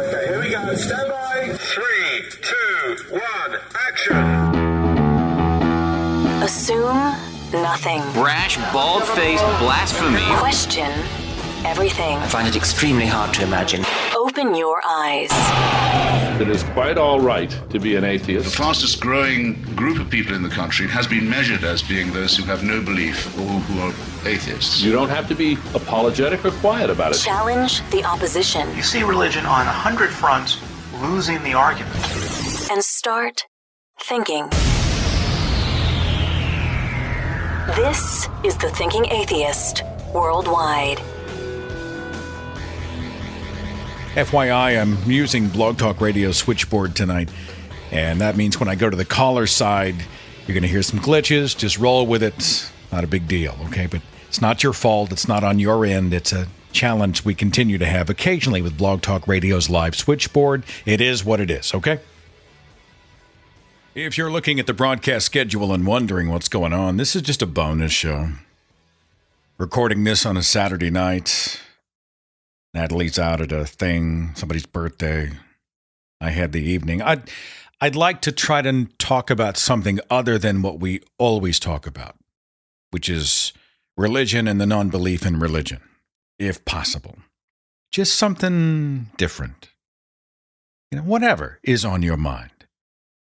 Okay, here we go. Stand by. 3, 2, 1, action. Assume nothing. Brash, bald-faced blasphemy. Question everything. I find it extremely hard to imagine. Open your eyes. It is quite all right to be an atheist. The fastest growing group of people in the country has been measured as being those who have no belief or who are atheists. You don't have to be apologetic or quiet about it. Challenge the opposition. You see religion on 100 fronts losing the argument. And start thinking. This is The Thinking Atheist Worldwide. FYI, I'm using Blog Talk Radio switchboard tonight, and that means when I go to the caller side, you're going to hear some glitches. Just roll with it. Not a big deal, okay? But it's not your fault. It's not on your end. It's a challenge we continue to have occasionally with Blog Talk Radio's live switchboard. It is what it is, okay? If you're looking at the broadcast schedule and wondering what's going on, this is just a bonus show. Recording this on a Saturday night. Natalie's out at a thing, somebody's birthday. I had the evening. I'd like to try to talk about something other than what we always talk about, which is religion and the non-belief in religion, if possible. Just something different. Whatever is on your mind.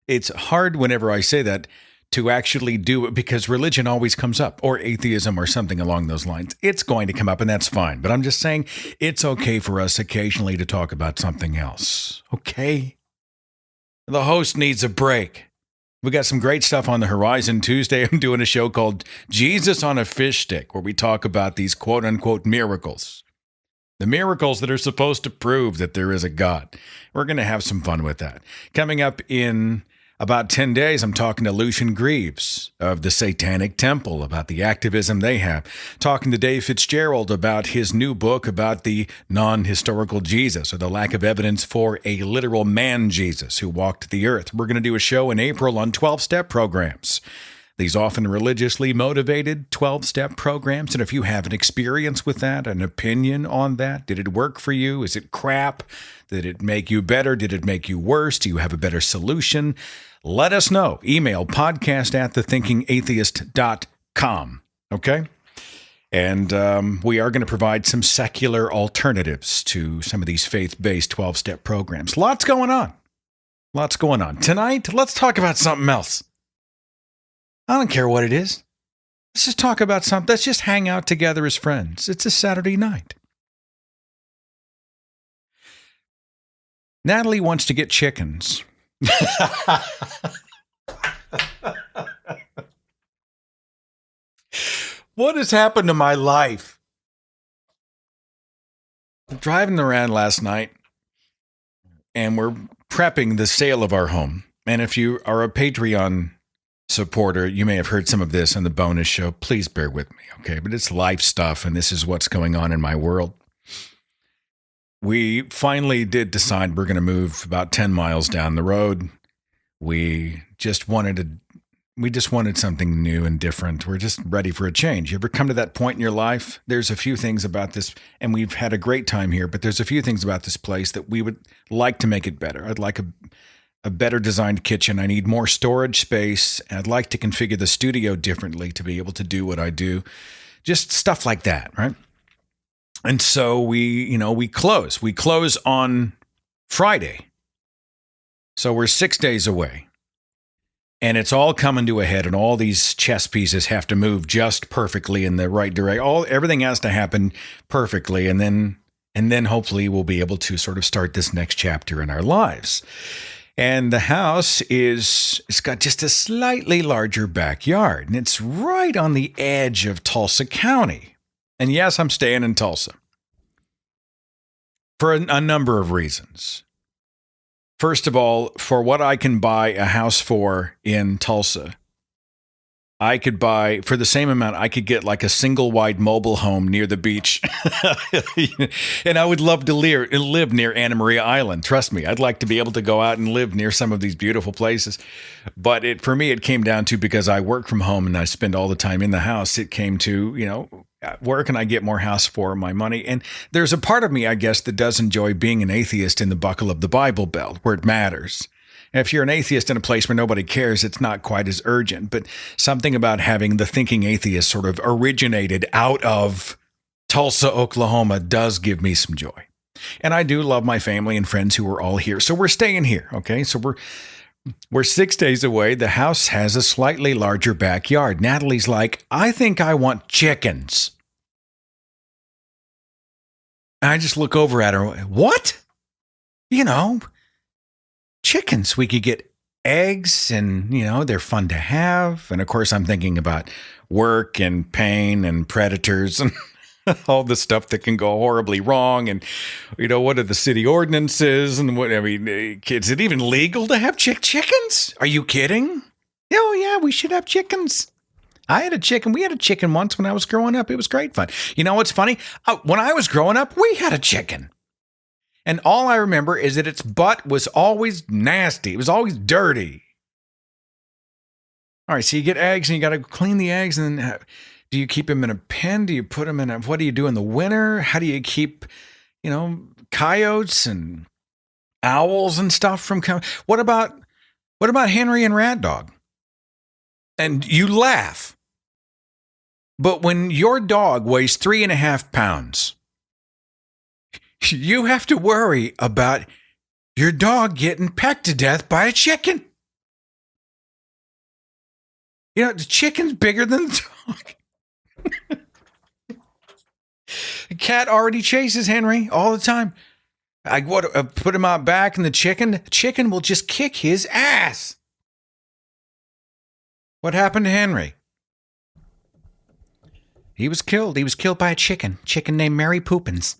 It's hard whenever I say that to actually do it because religion always comes up, or atheism or something along those lines. It's going to come up, and that's fine. But I'm just saying it's okay for us occasionally to talk about something else. Okay? The host needs a break. We got some great stuff on the horizon. Tuesday, I'm doing a show called Jesus on a Fish Stick, where we talk about these quote-unquote miracles. The miracles that are supposed to prove that there is a God. We're going to have some fun with that. Coming up in about 10 days, I'm talking to Lucian Greaves of the Satanic Temple about the activism they have. Talking to Dave Fitzgerald about his new book about the non-historical Jesus, or the lack of evidence for a literal man Jesus who walked the earth. We're going to do a show in April on 12-step programs. These often religiously motivated 12-step programs. And if you have an experience with that, an opinion on that, did it work for you? Is it crap? Did it make you better? Did it make you worse? Do you have a better solution? Let us know. Email podcast@thethinkingatheist.com. Okay? And we are going to provide some secular alternatives to some of these faith-based 12-step programs. Lots going on. Lots going on. Tonight, let's talk about something else. I don't care what it is. Let's just talk about something. Let's just hang out together as friends. It's a Saturday night. Natalie wants to get chickens. What has happened to my life? I'm driving around last night, and we're prepping the sale of our home. And if you are a Patreon supporter, you may have heard some of this on the bonus show. Please bear with me, okay? But it's life stuff, and this is what's going on in my world. We finally did decide we're going to move about 10 miles down the road. We just wanted something new and different. We're just ready for a change. You ever come to that point in your life? There's a few things about this, and we've had a great time here, but there's a few things about this place that we would like to make it better. I'd like a better designed kitchen. I need more storage space. And I'd like to configure the studio differently to be able to do what I do. Just stuff like that, right? And so we close. We close on Friday. So we're 6 days away. And it's all coming to a head, and all these chess pieces have to move just perfectly in the right direction. Everything has to happen perfectly, and then hopefully we'll be able to sort of start this next chapter in our lives. And the house it's got just a slightly larger backyard, and it's right on the edge of Tulsa County. And yes, I'm staying in Tulsa for a number of reasons. First of all, for what I can buy a house for in Tulsa, I could buy, for the same amount, I could get like a single wide mobile home near the beach. And I would love to live near Anna Maria Island. Trust me, I'd like to be able to go out and live near some of these beautiful places. But for me, it came down to, because I work from home and I spend all the time in the house, it came to, where can I get more house for my money? And there's a part of me, I guess, that does enjoy being an atheist in the buckle of the Bible Belt, where it matters. And if you're an atheist in a place where nobody cares, it's not quite as urgent. But something about having the thinking atheist sort of originated out of Tulsa, Oklahoma, does give me some joy. And I do love my family and friends who are all here. So we're staying here, okay? So we're 6 days away. The house has a slightly larger backyard. Natalie's like, I think I want chickens. And I just look over at her. What? Chickens. We could get eggs and, they're fun to have. And of course, I'm thinking about work and pain and predators and all the stuff that can go horribly wrong. And, what are the city ordinances? And is it even legal to have chickens? Are you kidding? Oh, yeah, we should have chickens. I had a chicken. We had a chicken once when I was growing up. It was great fun. You know what's funny? When I was growing up, we had a chicken. And all I remember is that its butt was always nasty. It was always dirty. All right, so you get eggs and you got to clean the eggs. And then do you keep them in a pen? Do you put them in what do you do in the winter? How do you keep, coyotes and owls and stuff from coming? What about Henry and Rat Dog? And you laugh. But when your dog weighs 3.5 pounds, you have to worry about your dog getting pecked to death by a chicken. The chicken's bigger than the dog. The cat already chases Henry all the time. I put him out back, and the chicken will just kick his ass. What happened to Henry? He was killed. He was killed by a chicken named Mary Poopins.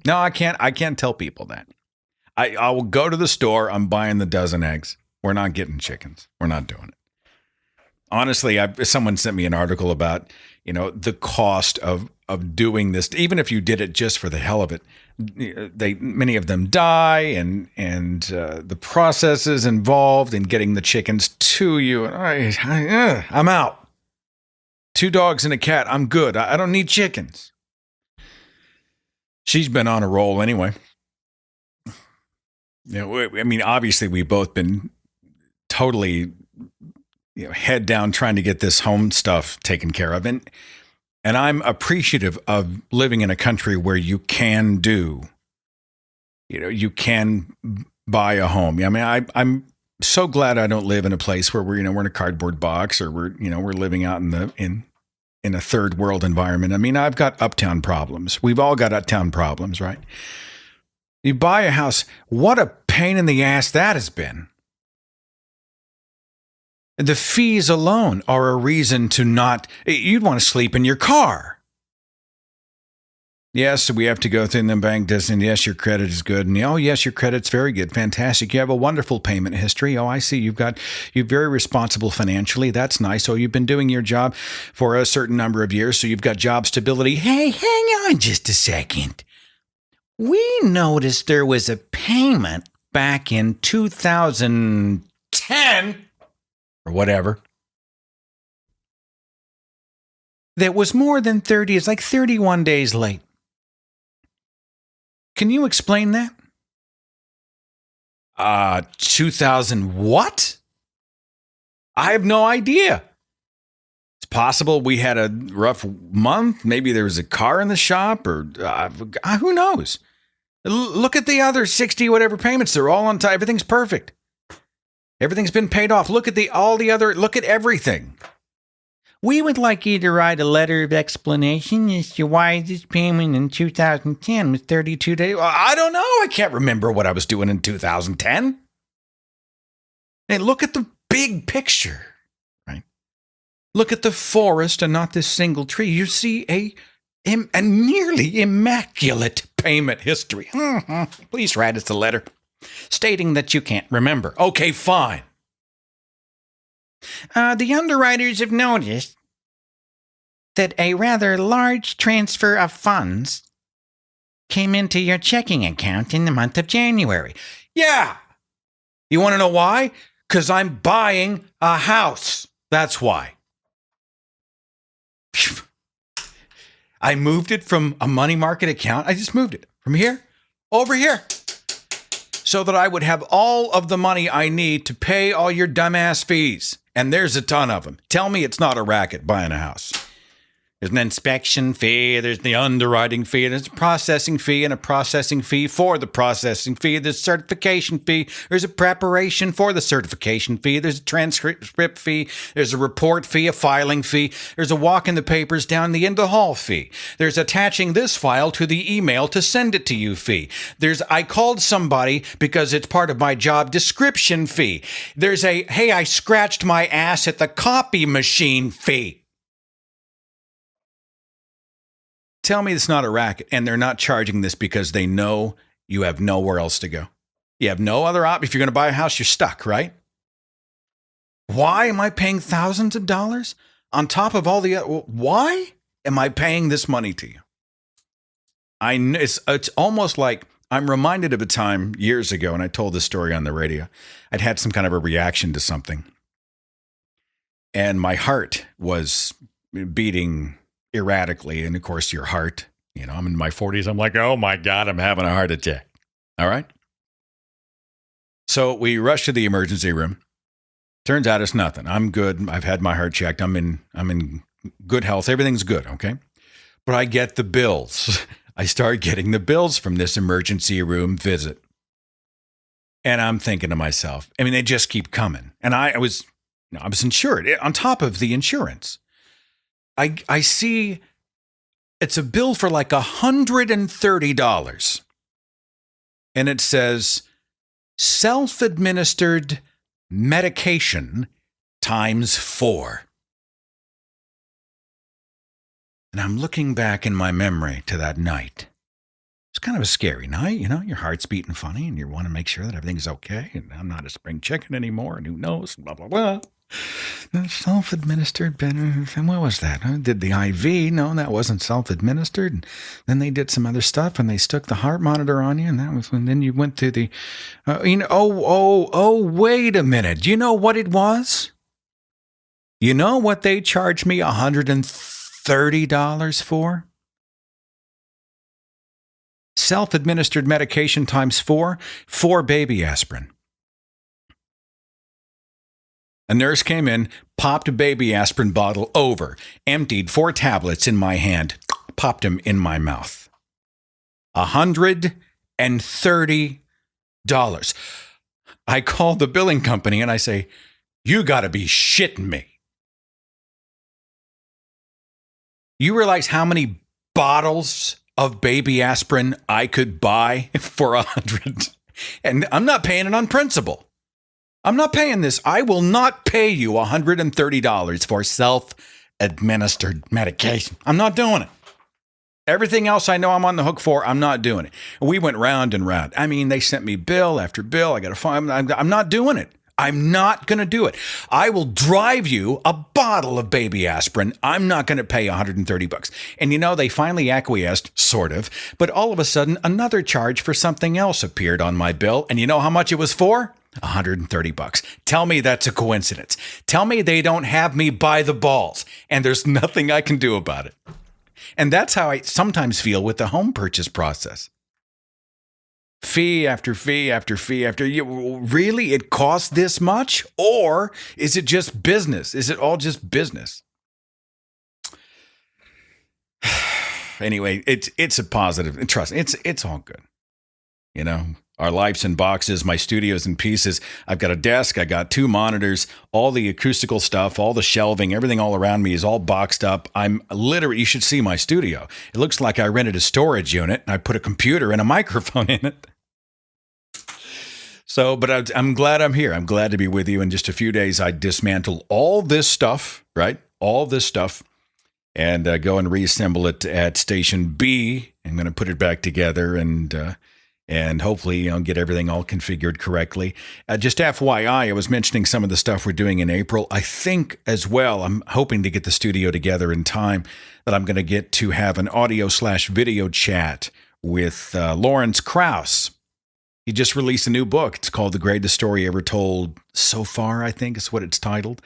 No, I can't tell people that. I will go to the store. I'm buying the dozen eggs. We're not getting chickens. We're not doing it. Honestly, someone sent me an article about, the cost of doing this. Even if you did it just for the hell of it, many of them die, and the processes involved in getting the chickens to you. I'm out. 2 dogs and a cat. I'm good. I don't need chickens. She's been on a roll anyway. Obviously we've both been totally, head down trying to get this home stuff taken care of. And I'm appreciative of living in a country where you can you can buy a home. I'm so glad I don't live in a place where we're in a cardboard box, or we're living out in a third world environment. I've got uptown problems. We've all got uptown problems, right? You buy a house, what a pain in the ass that has been. The fees alone are a reason to not, you'd want to sleep in your car. Yes, we have to go through the bank and yes, your credit is good. And yes, your credit's very good. Fantastic. You have a wonderful payment history. Oh, I see. You're very responsible financially. That's nice. Oh, you've been doing your job for a certain number of years, so you've got job stability. Hey, hang on just a second. We noticed there was a payment back in 2010 or whatever that was more than 30. It's like 31 days late. Can you explain that? 2000 what? I have no idea. It's possible we had a rough month. Maybe there was a car in the shop, or who knows? Look at the other 60 whatever payments. They're all on time. Everything's perfect. Everything's been paid off. Look at look at everything. We would like you to write a letter of explanation as to why this payment in 2010 was 32 days. Well, I don't know. I can't remember what I was doing in 2010. Hey, look at the big picture, right? Look at the forest and not this single tree. You see a nearly immaculate payment history. Please write us a letter stating that you can't remember. Okay, fine. The underwriters have noticed that a rather large transfer of funds came into your checking account in the month of January. Yeah. You want to know why? Because I'm buying a house. That's why. I moved it from a money market account. I just moved it from here over here so that I would have all of the money I need to pay all your dumbass fees. And there's a ton of them. Tell me it's not a racket buying a house. There's an inspection fee, there's the underwriting fee, there's a processing fee and a processing fee for the processing fee, there's a certification fee, there's a preparation for the certification fee, there's a transcript fee, there's a report fee, a filing fee, there's a walk in the papers down the end of the hall fee, there's attaching this file to the email to send it to you fee, there's I called somebody because it's part of my job description fee, there's a hey, I scratched my ass at the copy machine fee. Tell me it's not a racket, and they're not charging this because they know you have nowhere else to go. You have no other option. If you're going to buy a house, you're stuck, right? Why am I paying thousands of dollars on top of all the other? Why am I paying this money to you? It's almost like I'm reminded of a time years ago, and I told this story on the radio. I'd had some kind of a reaction to something, and my heart was beating erratically. And of course, your heart, I'm in my 40s. I'm like, oh my God, I'm having a heart attack. All right. So we rush to the emergency room. Turns out it's nothing. I'm good. I've had my heart checked. I'm in good health. Everything's good. Okay. But I get the bills. I start getting the bills from this emergency room visit. And I'm thinking to myself, they just keep coming. And I was insured on top of the insurance. I see it's a bill for like $130. And it says self-administered medication times 4. And I'm looking back in my memory to that night. It's kind of a scary night, your heart's beating funny and you want to make sure that everything's okay. And I'm not a spring chicken anymore. And who knows, blah, blah, blah. Self-administered, and what was that? Did the IV? No, that wasn't self-administered. And then they did some other stuff, and they stuck the heart monitor on you, and that was when then you went to the. Wait a minute. Do you know what it was? You know what they charged me $130 for? Self-administered medication times 4 baby aspirin. A nurse came in, popped a baby aspirin bottle over, emptied 4 tablets in my hand, popped them in my mouth. $130. I call the billing company and I say, you got to be shitting me. You realize how many bottles of baby aspirin I could buy for $100? And I'm not paying it on principle. I'm not paying this. I will not pay you $130 for self-administered medication. I'm not doing it. Everything else I know I'm on the hook for, I'm not doing it. We went round and round. They sent me bill after bill. I got to find. I'm not doing it. I'm not going to do it. I will drive you a bottle of baby aspirin. I'm not going to pay $130. And they finally acquiesced, sort of. But all of a sudden, another charge for something else appeared on my bill. And you know how much it was for? $130. Tell me that's a coincidence. Tell me they don't have me by the balls and there's nothing I can do about it. And that's how I sometimes feel with the home purchase process. Fee after fee after fee after. Really? It costs this much? Or is it just business? Is it all just business? Anyway, it's a positive. Trust me, it's all good. Our life's in boxes, my studio's in pieces. I've got a desk, I got 2 monitors, all the acoustical stuff, all the shelving, everything all around me is all boxed up. I'm literally, you should see my studio. It looks like I rented a storage unit and I put a computer and a microphone in it. So, but I'm glad I'm here. I'm glad to be with you. In just a few days, I dismantle all this stuff, right? All this stuff and go and reassemble it at Station B. I'm going to put it back together and hopefully get everything all configured correctly. Just FYI, I was mentioning some of the stuff we're doing in April. I think as well, I'm hoping to get the studio together in time that I'm going to get to have an audio/video chat with Lawrence Krauss. He just released a new book. It's called The Greatest Story Ever Told So Far, I think is what it's titled.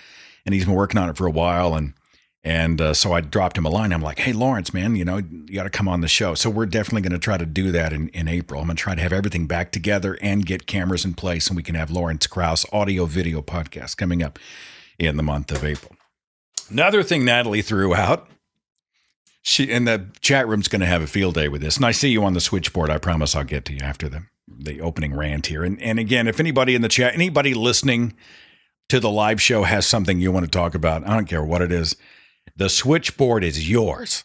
And he's been working on it for a while. And And so I dropped him a line. I'm like, hey, Lawrence, man, you got to come on the show. So we're definitely going to try to do that in April. I'm going to try to have everything back together and get cameras in place, and we can have Lawrence Krauss audio-video podcast coming up in the month of April. Another thing Natalie threw out, and the chat room's going to have a field day with this. And I see you on the switchboard. I promise I'll get to you after the opening rant here. And again, if anybody in the chat, anybody listening to the live show has something you want to talk about, I don't care what it is, the switchboard is yours.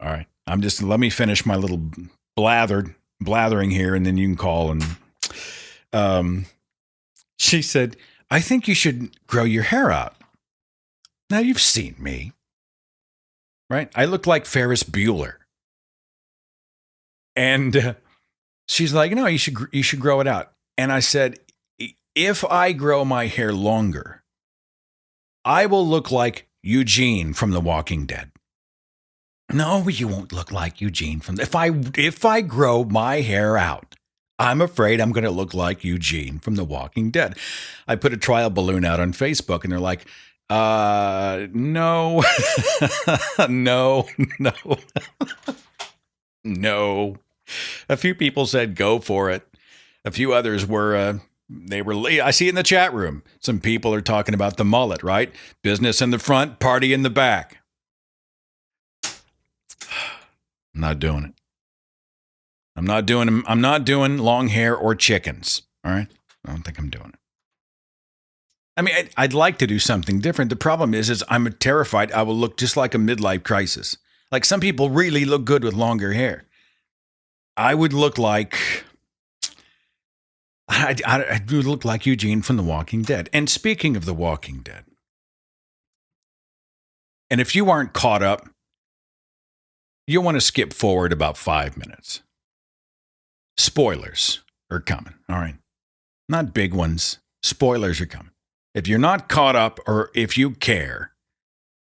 All right. Let me finish my little blathering here, and then you can call. And she said, I think you should grow your hair out. Now, you've seen me, right? I look like Ferris Bueller. And she's like, no, you should grow it out. And I said, if I grow my hair longer, I will look like Eugene from The Walking Dead. No, you won't look like Eugene if I grow my hair out, I'm afraid I'm going to look like Eugene from The Walking Dead. I put a trial balloon out on Facebook, and they're like, no, no. No. A few people said go for it. A few others were, I see in the chat room, some people are talking about the mullet, right? Business in the front, party in the back. I'm not doing it. I'm not doing long hair or chickens. All right. I don't think I'm doing it. I mean, I'd like to do something different. The problem is I'm terrified I will look just like a midlife crisis. Like, some people really look good with longer hair. I would look like, I do look like Eugene from The Walking Dead. And speaking of The Walking Dead, and if you aren't caught up, you'll want to skip forward about 5 minutes. Spoilers are coming, all right? Not big ones. Spoilers are coming. If you're not caught up, or if you care,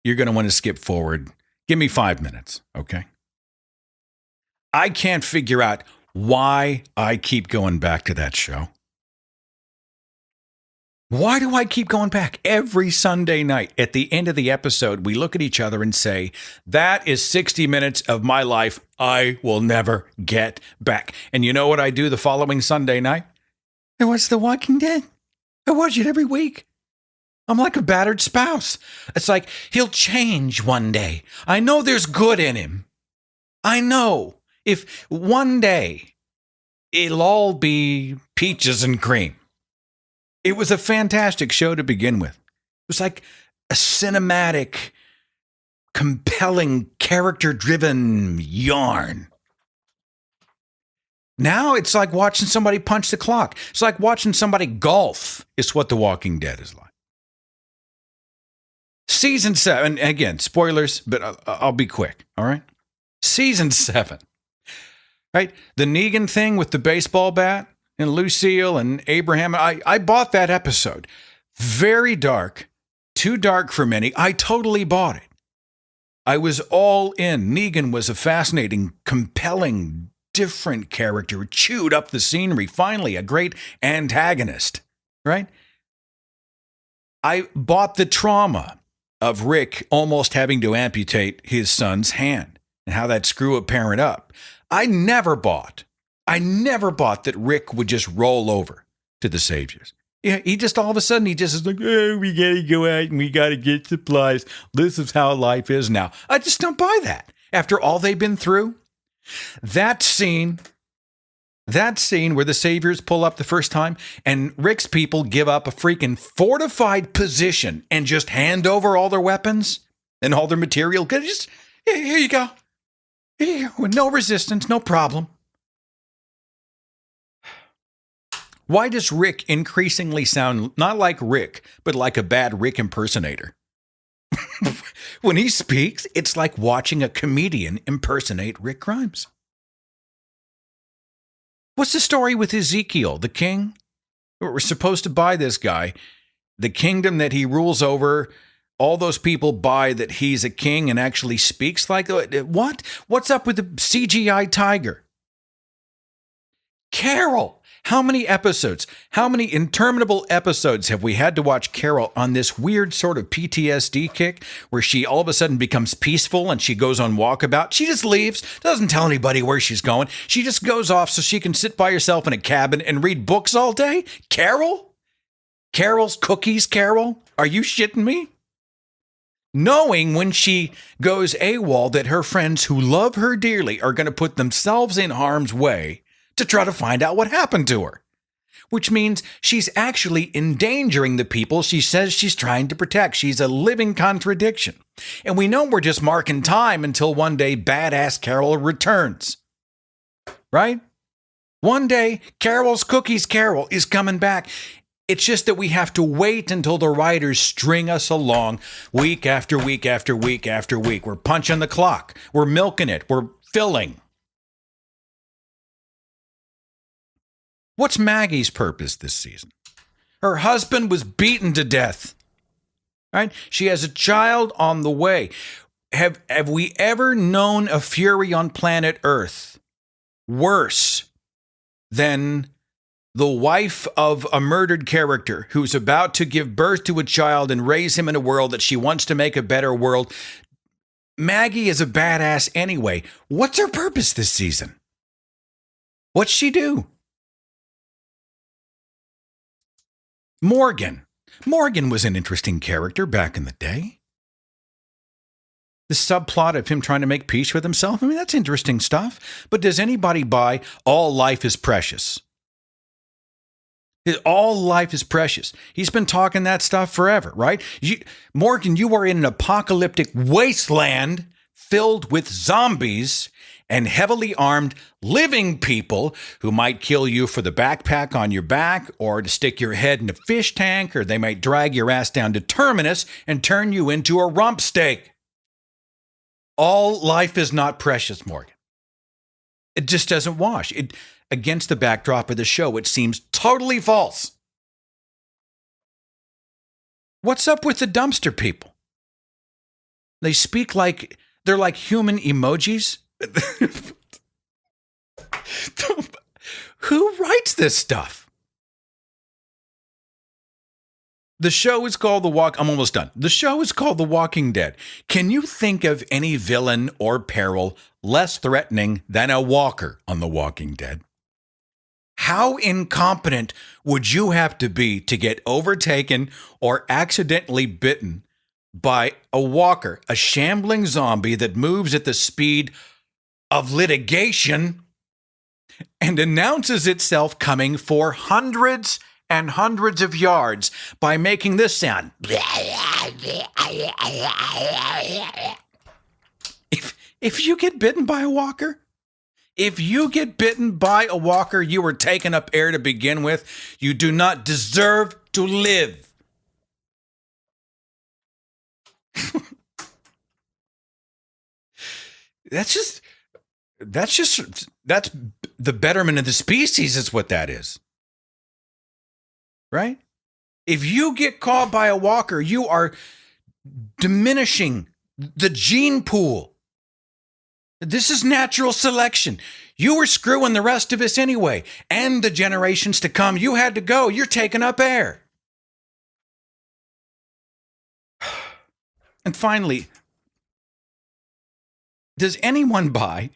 you're going to want to skip forward. Give me 5 minutes, okay? I can't figure out why I keep going back to that show. Why do I keep going back? Every Sunday night, at the end of the episode, we look at each other and say, that is 60 minutes of my life I will never get back. And you know what I do the following Sunday night? I watch The Walking Dead. I watch it every week. I'm like a battered spouse. It's like, he'll change one day. I know there's good in him. I know. If one day it'll all be peaches and cream. It was a fantastic show to begin with. It was like a cinematic, compelling, character-driven yarn. Now it's like watching somebody punch the clock. It's like watching somebody golf. It's what The Walking Dead is like. Season 7, again, spoilers, but I'll be quick, all right? Season 7, right? The Negan thing with the baseball bat and Lucille and Abraham. I bought that episode. Very dark, too dark for many. I totally bought it. I was all in. Negan was a fascinating, compelling, different character, chewed up the scenery. Finally, a great antagonist, right? I bought the trauma of Rick almost having to amputate his son's hand and how that screw a parent up. I never bought that Rick would just roll over to the Saviors. Yeah, he just all of a sudden, he just is like, oh, we got to go out and we got to get supplies. This is how life is now. I just don't buy that. After all they've been through, that scene where the Saviors pull up the first time and Rick's people give up a freaking fortified position and just hand over all their weapons and all their material. Just, here you go. Here you go. No resistance, no problem. Why does Rick increasingly sound not like Rick, but like a bad Rick impersonator? When he speaks, it's like watching a comedian impersonate Rick Grimes. What's the story with Ezekiel, the king? We're supposed to buy this guy. The kingdom that he rules over, all those people buy that he's a king and actually speaks like, what? What's up with the CGI tiger? Carol, How many episodes, how many interminable episodes have we had to watch Carol on this weird sort of PTSD kick where she all of a sudden becomes peaceful and she goes on walkabout? She just leaves, doesn't tell anybody where she's going. She just goes off so she can sit by herself in a cabin and read books all day? Carol? Carol's Cookies, Carol? Are you shitting me? Knowing when she goes AWOL that her friends who love her dearly are going to put themselves in harm's way to try to find out what happened to her, which means she's actually endangering the people she says she's trying to protect. She's a living contradiction. And we know we're just marking time until one day badass Carol returns. Right? One day, Carol's Cookies Carol is coming back. It's just that we have to wait until the writers string us along week after week after week after week. We're punching the clock. We're milking it. We're filling. What's Maggie's purpose this season? Her husband was beaten to death. Right? She has a child on the way. Have we ever known a fury on planet Earth worse than the wife of a murdered character who's about to give birth to a child and raise him in a world that she wants to make a better world? Maggie is a badass anyway. What's her purpose this season? What'd she do? Morgan. Morgan was an interesting character back in the day. The subplot of him trying to make peace with himself, I mean, that's interesting stuff. But does anybody buy all life is precious? All life is precious. He's been talking that stuff forever, right? Morgan, you are in an apocalyptic wasteland filled with zombies and heavily armed living people who might kill you for the backpack on your back or to stick your head in a fish tank, or they might drag your ass down to Terminus and turn you into a rump steak. All life is not precious, Morgan. It just doesn't wash. Against the backdrop of the show, it seems totally false. What's up with the dumpster people? They speak like they're like human emojis. Who writes this stuff? The show is called I'm almost done. The show is called The Walking Dead. Can you think of any villain or peril less threatening than a walker on The Walking Dead? How incompetent would you have to be to get overtaken or accidentally bitten by a walker, a shambling zombie that moves at the speed of litigation and announces itself coming for hundreds and hundreds of yards by making this sound? If you get bitten by a walker, you were taken up air to begin with. You do not deserve to live. That's the betterment of the species is what that is. Right? If you get caught by a walker, you are diminishing the gene pool. This is natural selection. You were screwing the rest of us anyway. And the generations to come, you had to go. You're taking up air. And finally, does anyone buy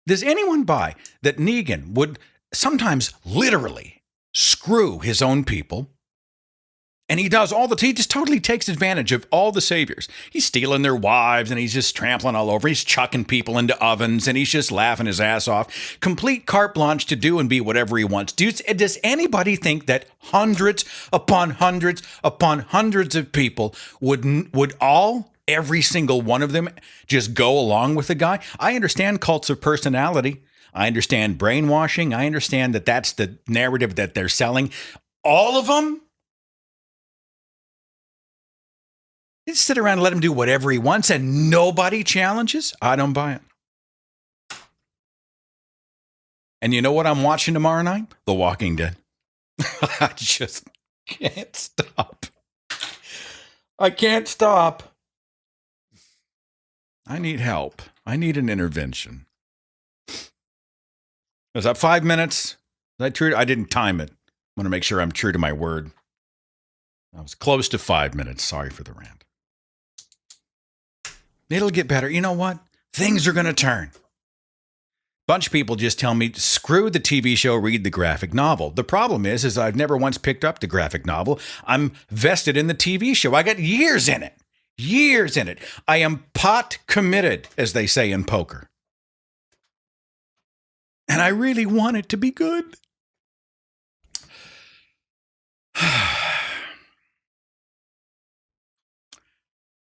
that Negan would sometimes literally screw his own people? And he does he just totally takes advantage of all the saviors. He's stealing their wives and he's just trampling all over. He's chucking people into ovens and he's just laughing his ass off. Complete carte blanche to do and be whatever he wants. Does anybody think that hundreds upon hundreds upon hundreds of people would every single one of them just go along with the guy? I understand cults of personality. I understand brainwashing. I understand that that's the narrative that they're selling. All of them? You sit around and let him do whatever he wants and nobody challenges? I don't buy it. And you know what I'm watching tomorrow night? The Walking Dead. I just can't stop. I can't stop. I need help. I need an intervention. Was that 5 minutes? that true? I didn't time it. I want to make sure I'm true to my word. I was close to 5 minutes. Sorry for the rant. It'll get better. You know what? Things are going to turn. Bunch of people just tell me, screw the TV show, read the graphic novel. The problem is I've never once picked up the graphic novel. I'm vested in the TV show. I got years in it. Years in it. I am pot committed, as they say in poker. And I really want it to be good.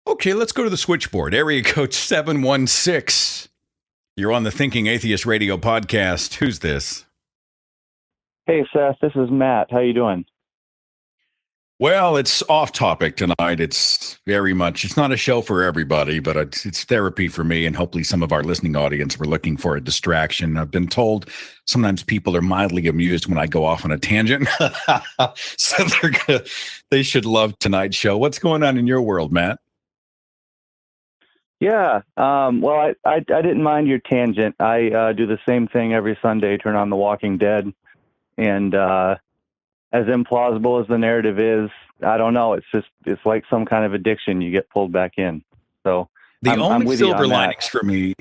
Okay, let's go to the switchboard. Area code 716. You're on the Thinking Atheist Radio podcast. Who's this? Hey, Seth. This is Matt. How you doing? Well, it's off topic tonight. It's not a show for everybody, but it's therapy for me, and hopefully some of our listening audience were looking for a distraction. I've been told sometimes people are mildly amused when I go off on a tangent. So they should love tonight's show. What's going on in your world, Matt? Yeah. Well, I didn't mind your tangent. I do the same thing every Sunday, turn on The Walking Dead. And as implausible as the narrative is, I don't know. It's like some kind of addiction. You get pulled back in. So the only silver linings for me,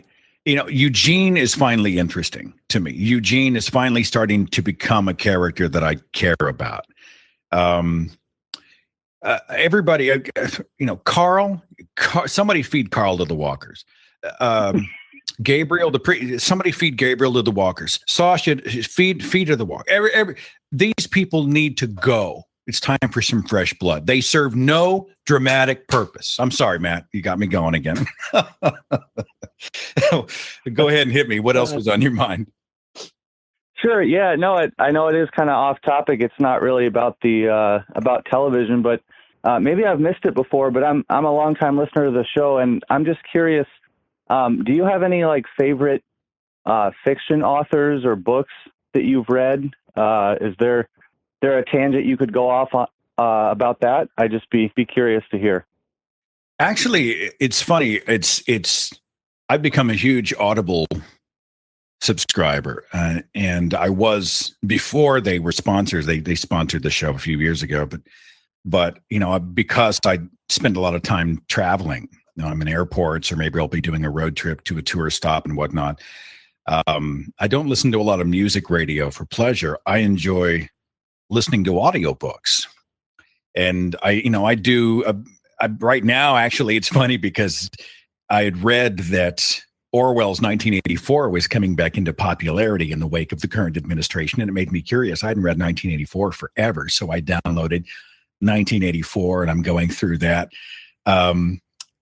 Eugene is finally interesting to me. Eugene is finally starting to become a character that I care about. Everybody, Carl, somebody feed Carl to the walkers. Gabriel, somebody feed Gabriel to the walkers. Sasha, feed to the walk. These people need to go. It's time for some fresh blood. They serve no dramatic purpose. I'm sorry, Matt. You got me going again. Go ahead and hit me. What else was on your mind? Sure. Yeah. No. I know it is kind of off topic. It's not really about the about television, but maybe I've missed it before. But I'm a longtime listener to the show, and I'm just curious. Do you have any favorite fiction authors or books that you've read? Is there a tangent you could go off on, about that? I'd just be curious to hear. Actually, it's funny. I've become a huge Audible subscriber, and I was before they were sponsors. They sponsored the show a few years ago, but because I spend a lot of time traveling, I'm in airports, or maybe I'll be doing a road trip to a tourist stop and whatnot. I don't listen to a lot of music radio for pleasure. I enjoy listening to audiobooks, and I do. Right now, actually, it's funny because I had read that Orwell's 1984 was coming back into popularity in the wake of the current administration, and it made me curious. I hadn't read 1984 forever, so I downloaded 1984, and I'm going through that.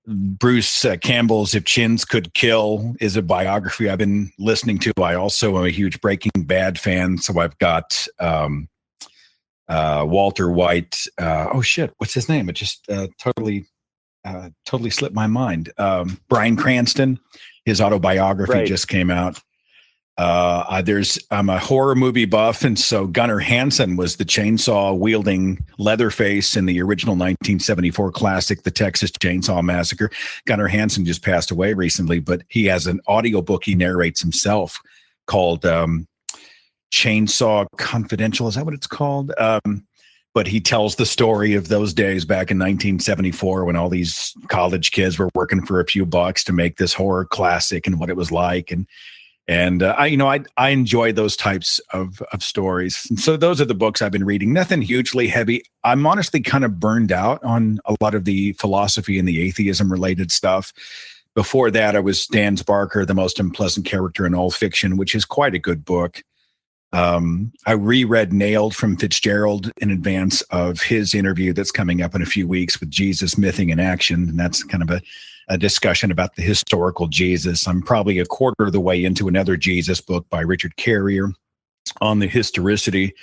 Bruce Campbell's If Chins Could Kill is a biography I've been listening to. I also am a huge Breaking Bad fan, so I've got Walter White. What's his name? It just totally slipped my mind. Bryan Cranston. His autobiography just came out. I'm a horror movie buff, and so Gunnar Hanson was the chainsaw-wielding Leatherface in the original 1974 classic, The Texas Chainsaw Massacre. Gunnar Hanson just passed away recently, but he has an audiobook he narrates himself called Chainsaw Confidential. Is that what it's called? But he tells the story of those days back in 1974 when all these college kids were working for a few bucks to make this horror classic and what it was like. And I enjoy those types of stories. And so those are the books I've been reading. Nothing hugely heavy. I'm honestly kind of burned out on a lot of the philosophy and the atheism related stuff. Before that, I was Dan Barker, The Most Unpleasant Character in All Fiction, which is quite a good book. I reread Nailed from Fitzgerald in advance of his interview that's coming up in a few weeks with Jesus, Mything, and Action. And that's kind of a discussion about the historical Jesus. I'm probably a quarter of the way into another Jesus book by Richard Carrier on the historicity.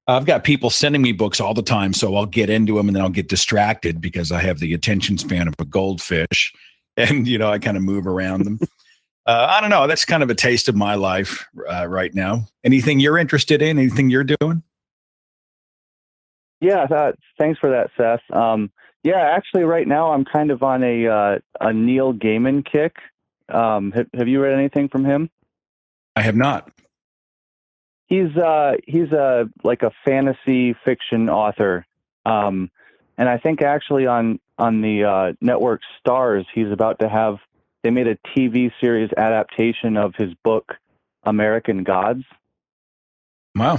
I've got people sending me books all the time, so I'll get into them and then I'll get distracted because I have the attention span of a goldfish, and I kind of move around them. I don't know. That's kind of a taste of my life right now. Anything you're interested in? Anything you're doing? Yeah, thanks for that, Seth. Actually, right now I'm kind of on a Neil Gaiman kick. Have you read anything from him? I have not. He's like a fantasy fiction author, and I think actually on the network Stars, he's about to have. They made a TV series adaptation of his book, American Gods. Wow.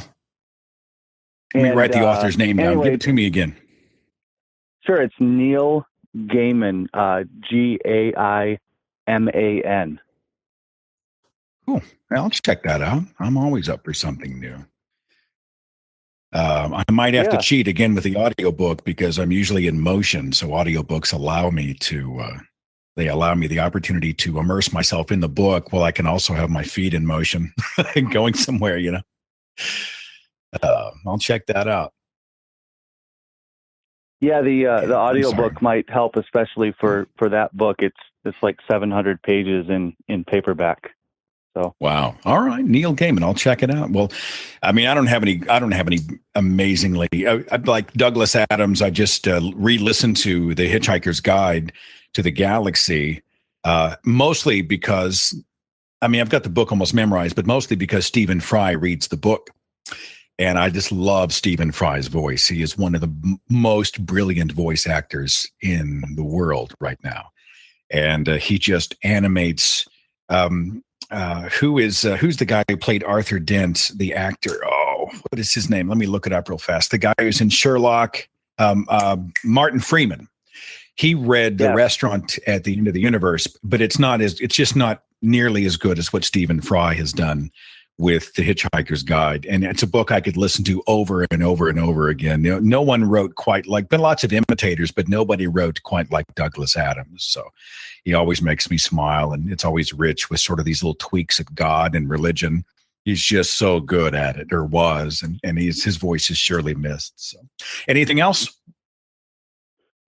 Let me write the author's name down. Anyway, Give it to me again. Sure, it's Neil Gaiman, Gaiman. Cool. Well, I'll check that out. I'm always up for something new. I might have to cheat again with the audiobook because I'm usually in motion. So audiobooks allow me to, they allow me the opportunity to immerse myself in the book while I can also have my feet in motion going somewhere, you know. I'll check that out. Yeah, the audiobook might help, especially for that book. It's like 700 pages in paperback. So wow. All right, Neil Gaiman. I'll check it out. Well, I mean, I don't have any amazingly like Douglas Adams. I just re-listened to The Hitchhiker's Guide to the Galaxy, mostly because, I mean, I've got the book almost memorized, but mostly because Stephen Fry reads the book. And I just love Stephen Fry's voice. He is one of the most brilliant voice actors in the world right now. And he just animates, who's the guy who played Arthur Dent, the actor? Oh, what is his name? Let me look it up real fast. The guy who's in Sherlock, Martin Freeman. He read The Restaurant at the End of the Universe, but it's just not nearly as good as what Stephen Fry has done with The Hitchhiker's Guide. And it's a book I could listen to over and over and over again. No one wrote quite like, been lots of imitators, but nobody wrote quite like Douglas Adams. So he always makes me smile, and it's always rich with sort of these little tweaks of God and religion. He's just so good at it, or was, and his voice is surely missed. So anything else?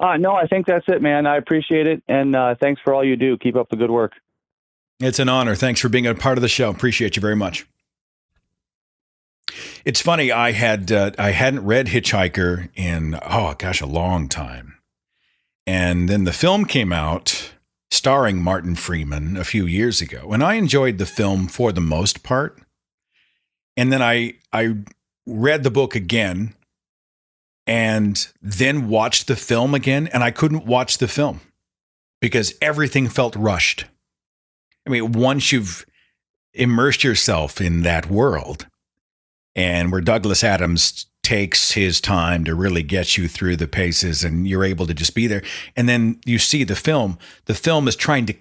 No, I think that's it, man. I appreciate it. And thanks for all you do. Keep up the good work. It's an honor. Thanks for being a part of the show. Appreciate you very much. It's funny. I hadn't read Hitchhiker in, a long time. And then the film came out starring Martin Freeman a few years ago. And I enjoyed the film for the most part. And then I read the book again and then watched the film again. And I couldn't watch the film because everything felt rushed. I mean, once you've immersed yourself in that world, and where Douglas Adams takes his time to really get you through the paces and you're able to just be there. And then you see the film is trying to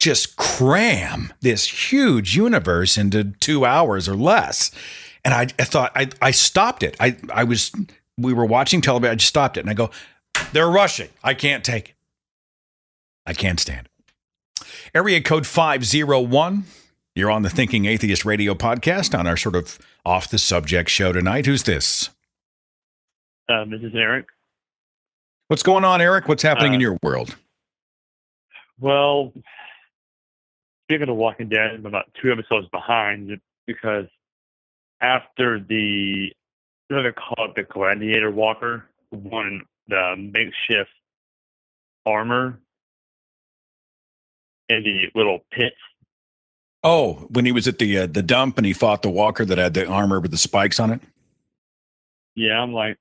just cram this huge universe into 2 hours or less. And I thought, I stopped it. We were watching television. I just stopped it. And I go, they're rushing. I can't take it. I can't stand it. Area code 501. You're on the Thinking Atheist radio podcast on our sort of off the subject show tonight. Who's this? This is Eric. What's going on, Eric? What's happening in your world? Well, speaking of Walking Dead, I'm about 2 episodes behind because after the Gladiator Walker won the makeshift armor in the little pits. Oh, when he was at the dump and he fought the walker that had the armor with the spikes on it? Yeah, I'm like,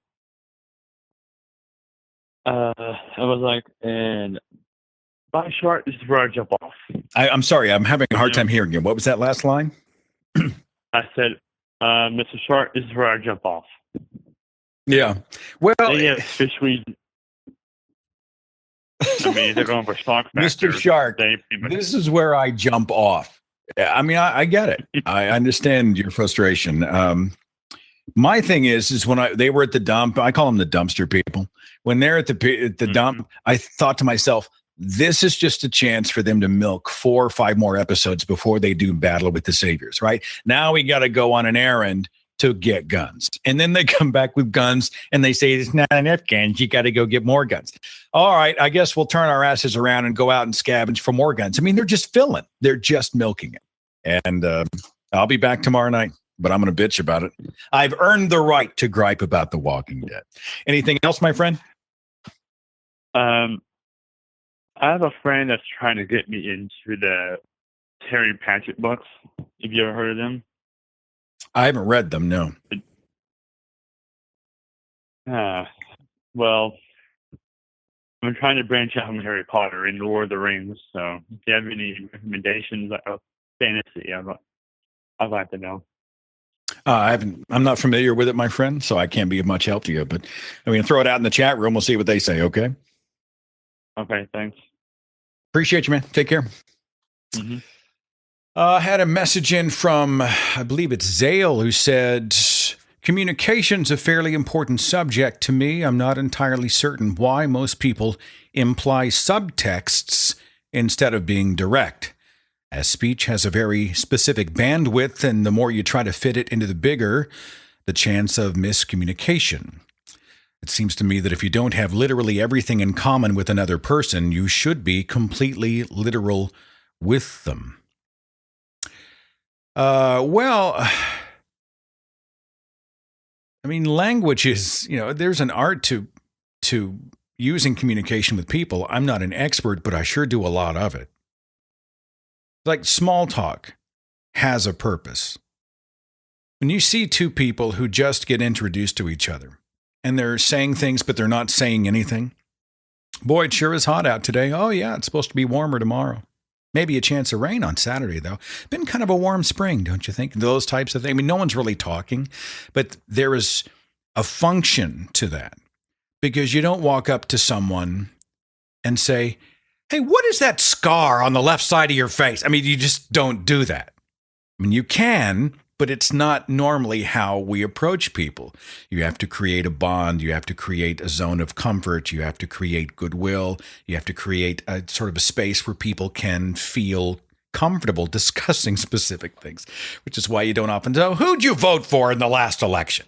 I was like, and by shark, this is where I jump off. I'm sorry, I'm having a hard time hearing you. What was that last line? I said, Mr. Shark, this is where I jump off. Yeah. Well, they have fish weed. I mean, they're going for stock factor. Mr. Shark, this is where I jump off. I mean, I get it. I understand your frustration. My thing is when they were at the dump, I call them the dumpster people. When they're at the dump, I thought to myself, this is just a chance for them to milk 4 or 5 more episodes before they do battle with the saviors, right? Now we got to go on an errand to get guns. And then they come back with guns and they say, it's not enough guns. You got to go get more guns. All right, I guess we'll turn our asses around and go out and scavenge for more guns. I mean, they're just filling. They're just milking it. And I'll be back tomorrow night, but I'm going to bitch about it. I've earned the right to gripe about The Walking Dead. Anything else, my friend? I have a friend that's trying to get me into the Terry Pratchett books. Have you ever heard of them? I haven't read them, no. Well, I'm trying to branch out from Harry Potter into Lord of the Rings. So if you have any recommendations of fantasy, I'd like to know. I'm not familiar with it, my friend, so I can't be of much help to you. But I mean, throw it out in the chat room. We'll see what they say. Okay. Okay. Thanks. Appreciate you, man. Take care. Mm-hmm. I had a message in from, I believe it's Zale, who said, communication's a fairly important subject to me. I'm not entirely certain why most people imply subtexts instead of being direct, as speech has a very specific bandwidth, and the more you try to fit it into the bigger, the chance of miscommunication. It seems to me that if you don't have literally everything in common with another person, you should be completely literal with them. Well, I mean, language is, there's an art to using communication with people. I'm not an expert, but I sure do a lot of it. Like small talk has a purpose. When you see two people who just get introduced to each other and they're saying things, but they're not saying anything. Boy, it sure is hot out today. Oh yeah, it's supposed to be warmer tomorrow. Maybe a chance of rain on Saturday, though. Been kind of a warm spring, don't you think? Those types of things. I mean, no one's really talking, but there is a function to that, because you don't walk up to someone and say, hey, what is that scar on the left side of your face? I mean, you just don't do that. I mean, you can, but it's not normally how we approach people. You have to create a bond. You have to create a zone of comfort. You have to create goodwill. You have to create a sort of a space where people can feel comfortable discussing specific things, which is why you don't often know, who'd you vote for in the last election?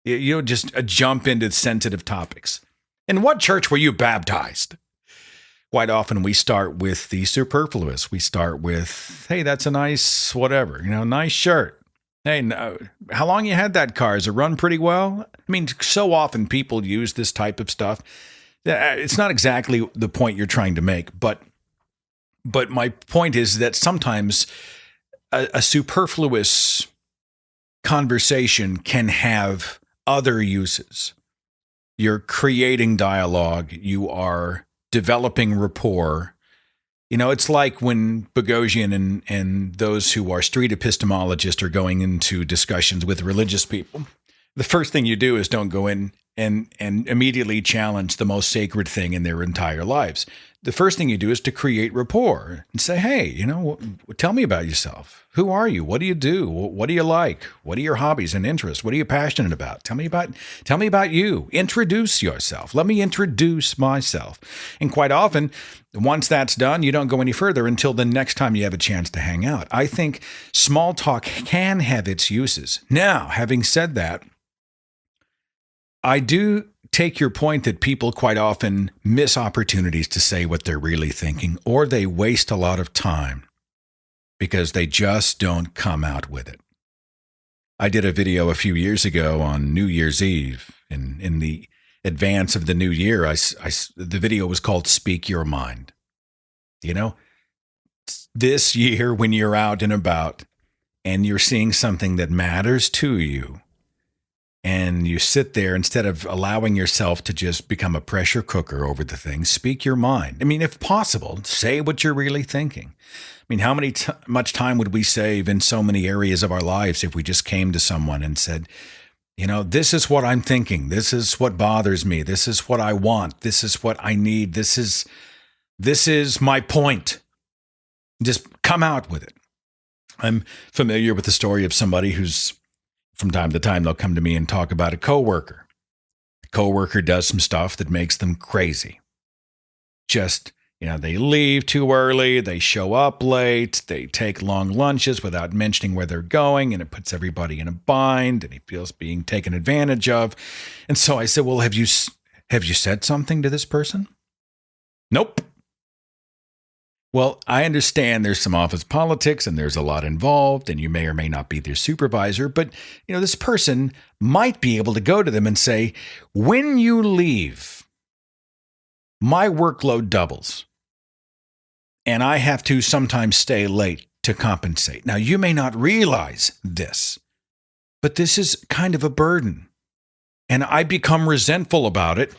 You don't just jump into sensitive topics. In what church were you baptized? Quite often we start with the superfluous. We start with, hey, that's a nice whatever, nice shirt. Hey, no, how long you had that car? Has it run pretty well? I mean, so often people use this type of stuff. It's not exactly the point you're trying to make, but my point is that sometimes a superfluous conversation can have other uses. You're creating dialogue. You are developing rapport. It's like when Boghossian and those who are street epistemologists are going into discussions with religious people. The first thing you do is don't go in and immediately challenge the most sacred thing in their entire lives. The first thing you do is to create rapport and say, hey, tell me about yourself. Who are you? What do you do? What do you like? What are your hobbies and interests? What are you passionate about? Tell me about you. Introduce yourself. Let me introduce myself. And quite often, once that's done, you don't go any further until the next time you have a chance to hang out. I think small talk can have its uses. Now, having said that, I do take your point that people quite often miss opportunities to say what they're really thinking, or they waste a lot of time because they just don't come out with it. I did a video a few years ago on New Year's Eve. In the advance of the new year, the video was called Speak Your Mind. This year when you're out and about and you're seeing something that matters to you, and you sit there, instead of allowing yourself to just become a pressure cooker over the thing, speak your mind. I mean, if possible, say what you're really thinking. I mean, how much time would we save in so many areas of our lives if we just came to someone and said, this is what I'm thinking. This is what bothers me. This is what I want. This is what I need. This is my point. Just come out with it. I'm familiar with the story of somebody who's, from time to time, they'll come to me and talk about a coworker. The coworker does some stuff that makes them crazy. Just, they leave too early, they show up late, they take long lunches without mentioning where they're going, and it puts everybody in a bind, and he feels being taken advantage of. And so I said, well, have you said something to this person? Nope. Well, I understand there's some office politics and there's a lot involved, and you may or may not be their supervisor, but this person might be able to go to them and say, when you leave, my workload doubles and I have to sometimes stay late to compensate. Now, you may not realize this, but this is kind of a burden. And I become resentful about it.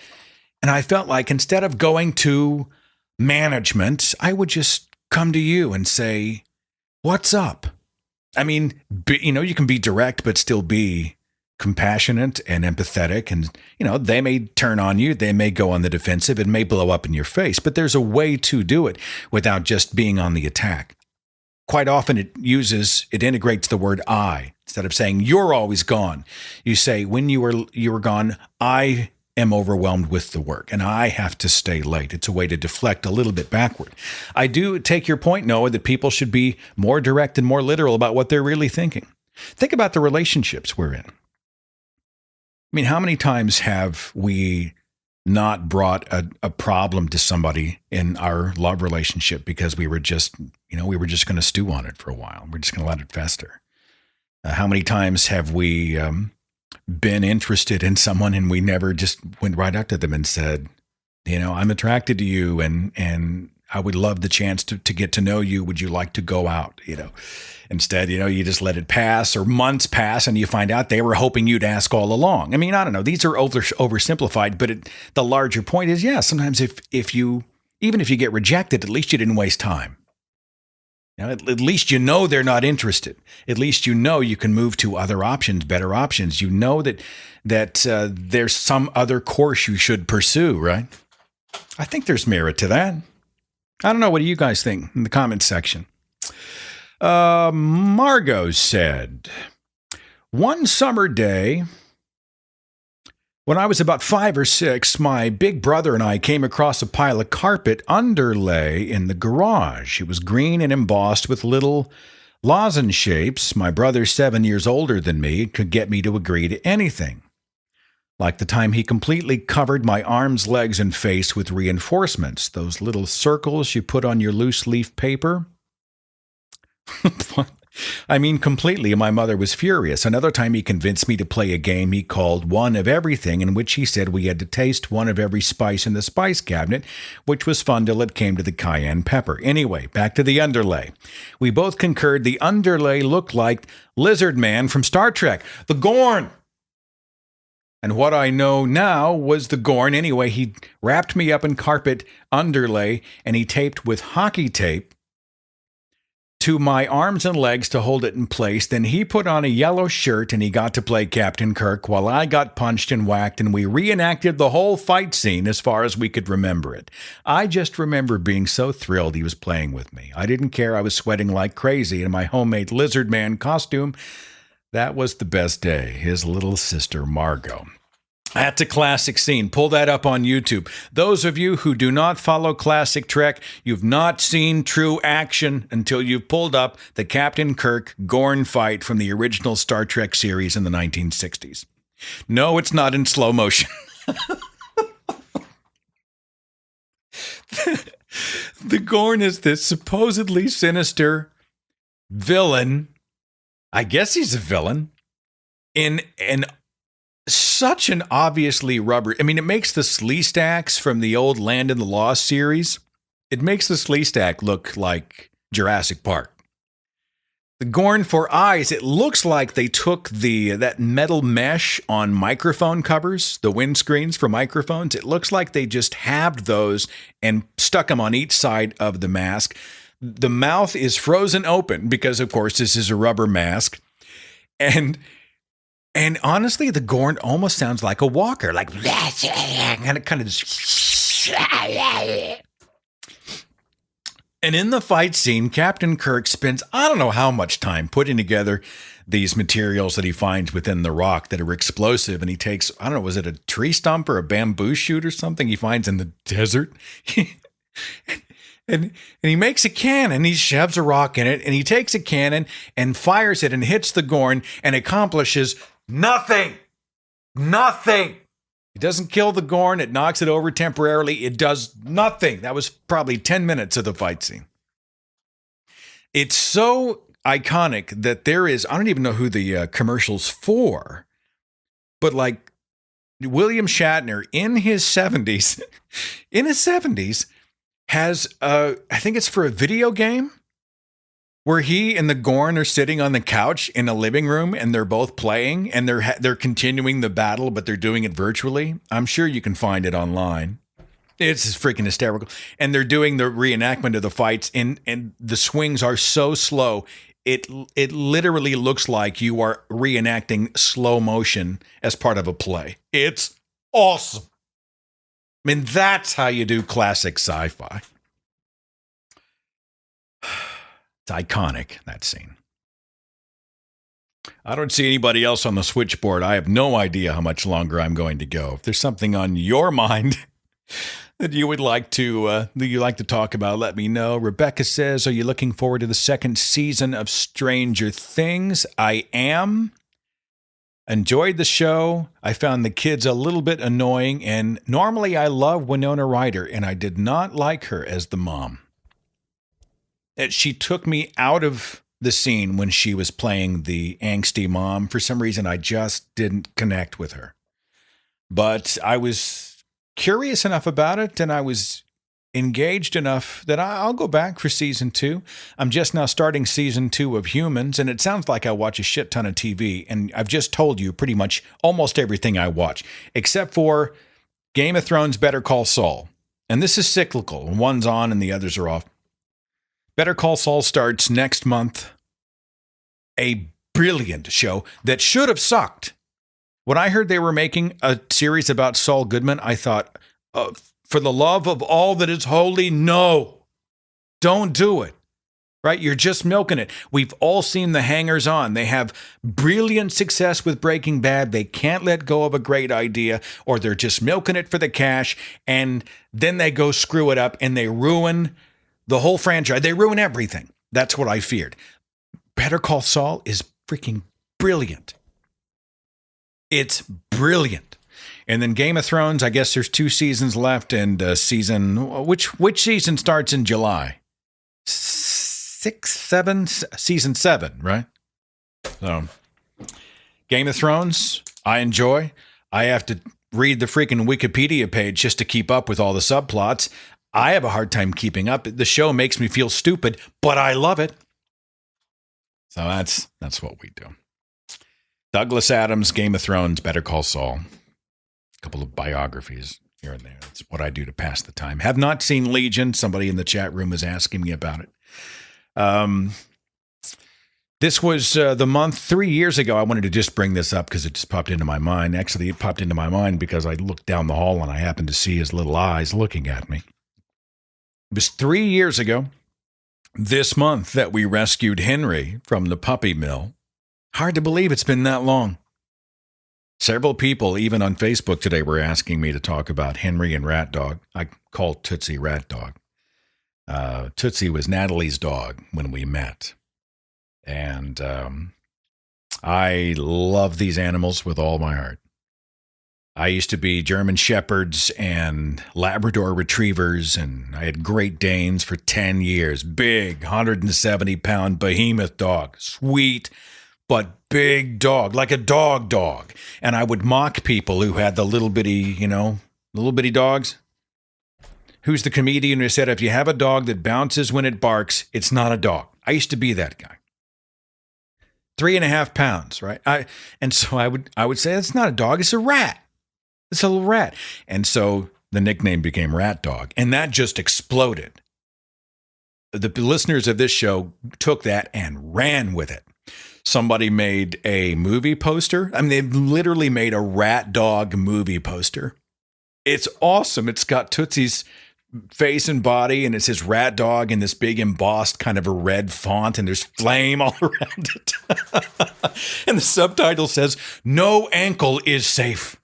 And I felt like instead of going to management, I would just come to you and say, what's up? I mean, you can be direct, but still be compassionate and empathetic. And, they may turn on you. They may go on the defensive. It may blow up in your face. But there's a way to do it without just being on the attack. Quite often it integrates the word I. Instead of saying, you're always gone, you say, when you were gone, I am overwhelmed with the work and I have to stay late. It's a way to deflect a little bit backward. I do take your point, Noah, that people should be more direct and more literal about what they're really thinking. Think about the relationships we're in. I mean, how many times have we not brought a problem to somebody in our love relationship because we were just going to stew on it for a while. We're just going to let it fester. How many times have we been interested in someone and we never just went right up to them and said, I'm attracted to you and I would love the chance to get to know you. Would you like to go out? Instead, you just let it pass or months pass and you find out they were hoping you'd ask all along. I mean, I don't know. These are oversimplified, but the larger point is, sometimes even if you get rejected, at least you didn't waste time. At least they're not interested. At least you can move to other options, better options. You know that there's some other course you should pursue, right? I think there's merit to that. I don't know. What do you guys think in the comments section? Margot said, one summer day, when I was about 5 or 6, my big brother and I came across a pile of carpet underlay in the garage. It was green and embossed with little lozenge shapes. My brother, 7 years older than me, could get me to agree to anything. Like the time he completely covered my arms, legs, and face with reinforcements, those little circles you put on your loose leaf paper. I mean, completely. My mother was furious. Another time he convinced me to play a game he called One of Everything, in which he said we had to taste one of every spice in the spice cabinet, which was fun till it came to the cayenne pepper. Anyway, back to the underlay. We both concurred the underlay looked like Lizard Man from Star Trek, the Gorn. And what I know now was the Gorn. Anyway, he wrapped me up in carpet underlay, and he taped with hockey tape to my arms and legs to hold it in place. Then he put on a yellow shirt and he got to play Captain Kirk while I got punched and whacked, and we reenacted the whole fight scene as far as we could remember it. I just remember being so thrilled he was playing with me. I didn't care. I was sweating like crazy in my homemade Lizard Man costume. That was the best day. His little sister, Margot. That's a classic scene. Pull that up on YouTube. Those of you who do not follow classic Trek, you've not seen true action until you've pulled up the Captain Kirk Gorn fight from the original Star Trek series in the 1960s. No, it's not in slow motion. The Gorn is this supposedly sinister villain. I guess he's a villain in such an obviously rubber. I mean, it makes the Sleestaks from the old Land and the Lost series. It makes the Sleestak look like Jurassic Park. The Gorn for eyes, it looks like they took that metal mesh on microphone covers, the windscreens for microphones. It looks like they just halved those and stuck them on each side of the mask. The mouth is frozen open because, of course, this is a rubber mask. And honestly, the Gorn almost sounds like a walker, like and it kind of just. And in the fight scene, Captain Kirk spends I don't know how much time putting together these materials that he finds within the rock that are explosive. And he takes, I don't know, was it a tree stump or a bamboo shoot or something he finds in the desert? And he makes a cannon, he shoves a rock in it, and he takes a cannon and fires it and hits the Gorn and accomplishes nothing. Nothing. It doesn't kill the Gorn. It knocks it over temporarily. It does nothing. That was probably 10 minutes of the fight scene. It's so iconic that there is, I don't even know who the commercial's for, but like William Shatner in his 70s, has, I think it's for a video game where he and the Gorn are sitting on the couch in a living room and they're both playing and they're continuing the battle, but they're doing it virtually. I'm sure you can find it online. It's freaking hysterical. And they're doing the reenactment of the fights, and the swings are so slow. It literally looks like you are reenacting slow motion as part of a play. It's awesome. I mean, that's how you do classic sci-fi. It's iconic, that scene. I don't see anybody else on the switchboard. I have no idea how much longer I'm going to go. If there's something on your mind that you would like to talk about, let me know. Rebecca says, are you looking forward to the second season of Stranger Things? I am. Enjoyed the show. I found the kids a little bit annoying, and normally I love Winona Ryder, and I did not like her as the mom. She took me out of the scene when she was playing the angsty mom. For some reason, I just didn't connect with her. But I was curious enough about it, and I was engaged enough that I'll go back for season 2. I'm just now starting season 2 of Humans, and it sounds like I watch a shit ton of TV, and I've just told you pretty much almost everything I watch, except for Game of Thrones, Better Call Saul. And this is cyclical. One's on and the others are off. Better Call Saul starts next month. A brilliant show that should have sucked. When I heard they were making a series about Saul Goodman, I thought, for the love of all that is holy, no. Don't do it. Right? You're just milking it. We've all seen the hangers on. They have brilliant success with Breaking Bad. They can't let go of a great idea, or they're just milking it for the cash, and then they go screw it up and they ruin the whole franchise. They ruin everything. That's what I feared. Better Call Saul is freaking brilliant. It's brilliant. And then Game of Thrones, I guess there's 2 seasons left, and which season starts in July? 6, 7, season 7, right? So Game of Thrones, I enjoy. I have to read the freaking Wikipedia page just to keep up with all the subplots. I have a hard time keeping up. The show makes me feel stupid, but I love it. So that's what we do. Douglas Adams, Game of Thrones, Better Call Saul. A couple of biographies here and there. That's what I do to pass the time. Have not seen Legion. Somebody in the chat room is asking me about it. This was the month 3 years ago. I wanted to just bring this up because it just popped into my mind. Actually, it popped into my mind because I looked down the hall and I happened to see his little eyes looking at me. It was 3 years ago this month that we rescued Henry from the puppy mill. Hard to believe it's been that long. Several people, even on Facebook today, were asking me to talk about Henry and Rat Dog. I called Tootsie Rat Dog. Tootsie was Natalie's dog when we met. And I love these animals with all my heart. I used to be German Shepherds and Labrador Retrievers, and I had Great Danes for 10 years. Big, 170-pound behemoth dog. Sweet, but big dog, like a dog. And I would mock people who had the little bitty dogs. Who's the comedian who said, if you have a dog that bounces when it barks, it's not a dog. I used to be that guy. 3.5 pounds, right? So I would say, it's not a dog, it's a rat. It's a little rat. And so the nickname became Rat Dog. And that just exploded. The listeners of this show took that and ran with it. Somebody made a movie poster. I mean, they literally made a Rat Dog movie poster. It's awesome. It's got Tootsie's face and body, and it says Rat Dog in this big embossed kind of a red font, and there's flame all around it. And the subtitle says, "No ankle is safe."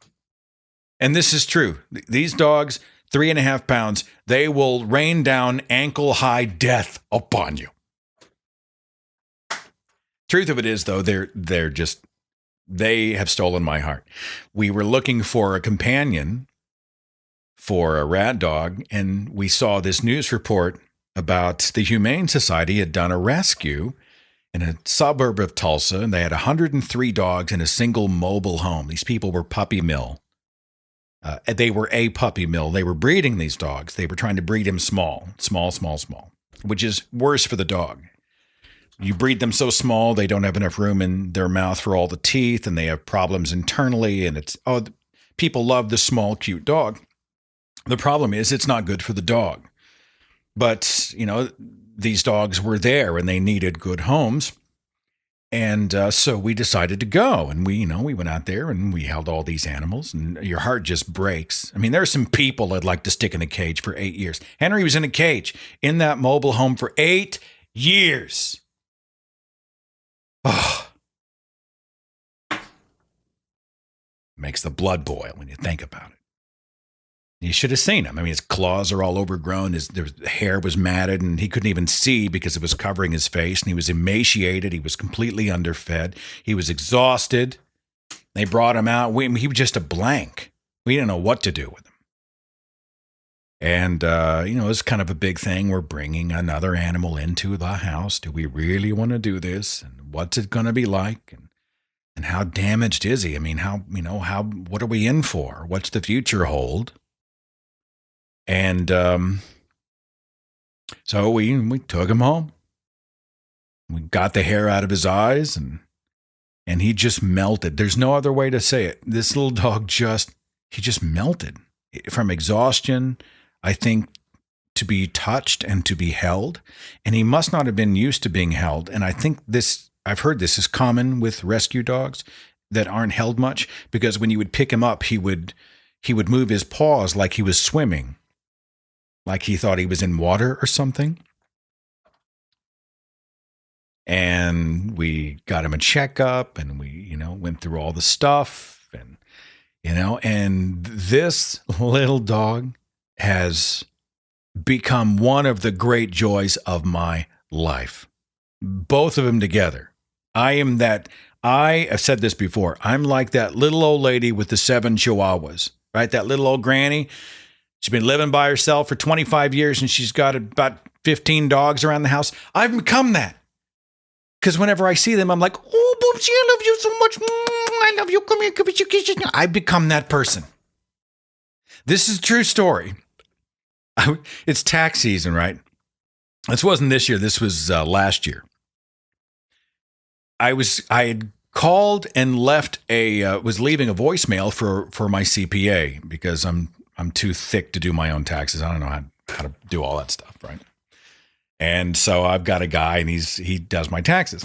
And this is true. These dogs, 3.5 pounds, they will rain down ankle-high death upon you. Truth of it is, though, they have stolen my heart. We were looking for a companion for a rat dog, and we saw this news report about the Humane Society had done a rescue in a suburb of Tulsa, and they had 103 dogs in a single mobile home. These people were puppy mill. They were a puppy mill. They were breeding these dogs. They were trying to breed them small, which is worse for the dog. You breed them so small, they don't have enough room in their mouth for all the teeth, and they have problems internally. And people love the small, cute dog. The problem is it's not good for the dog. But, these dogs were there and they needed good homes. And so we decided to go, and we went out there and we held all these animals, and your heart just breaks. I mean, there are some people I'd like to stick in a cage for 8 years. Henry was in a cage in that mobile home for 8 years. Oh. Makes the blood boil when you think about it. You should have seen him. I mean, his claws are all overgrown. His hair was matted, and he couldn't even see because it was covering his face. And he was emaciated. He was completely underfed. He was exhausted. They brought him out. He was just a blank. We didn't know what to do with him. And, it was kind of a big thing. We're bringing another animal into the house. Do we really want to do this? And what's it going to be like? And how damaged is he? I mean, what are we in for? What's the future hold? And so we took him home. We got the hair out of his eyes, and he just melted. There's no other way to say it. This little dog he just melted from exhaustion, I think, to be touched and to be held. And he must not have been used to being held. And I think I've heard this is common with rescue dogs that aren't held much, because when you would pick him up, he would move his paws like he was swimming, like he thought he was in water or something. And we got him a checkup, and we, went through all the stuff, and this little dog has become one of the great joys of my life. Both of them together. I have said this before. I'm like that little old lady with the 7 chihuahuas, right? That little old granny. She's been living by herself for 25 years, and she's got about 15 dogs around the house. I've become that. Because whenever I see them, I'm like, oh, Boopsie, I love you so much. I love you. Come here, give me your kisses. I've become that person. This is a true story. It's tax season, right? This wasn't this year. This was last year. I had called and was leaving a voicemail for my CPA, because I'm too thick to do my own taxes. I don't know how to do all that stuff, right? And so I've got a guy, and he does my taxes.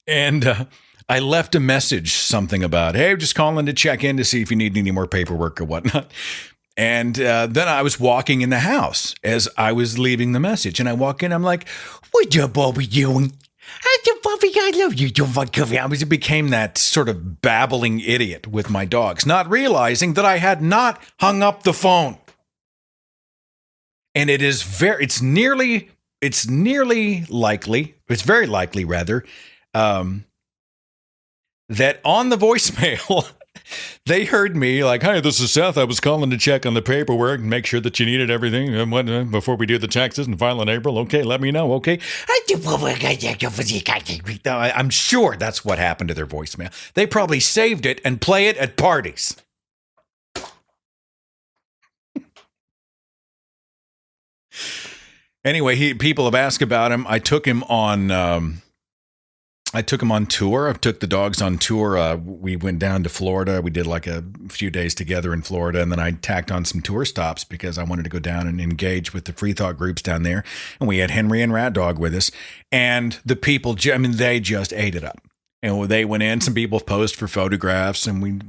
And I left a message, something about, hey, just calling to check in to see if you need any more paperwork or whatnot. And then I was walking in the house as I was leaving the message. And I walk in, I'm like, what you Bobby doing? Bobby, I love you. I became that sort of babbling idiot with my dogs, not realizing that I had not hung up the phone. And it's very likely rather, that on the voicemail, they heard me like, hi, this is Seth. I was calling to check on the paperwork and make sure that you needed everything before we do the taxes and file in April. Okay, let me know. Okay. I'm sure that's what happened to their voicemail. They probably saved it and play it at parties. Anyway, people have asked about him. I took him on tour. I took the dogs on tour. We went down to Florida. We did like a few days together in Florida, and then I tacked on some tour stops because I wanted to go down and engage with the free thought groups down there. And we had Henry and Rat Dog with us, and the people, they just ate it up. And they went in. Some people posed for photographs, and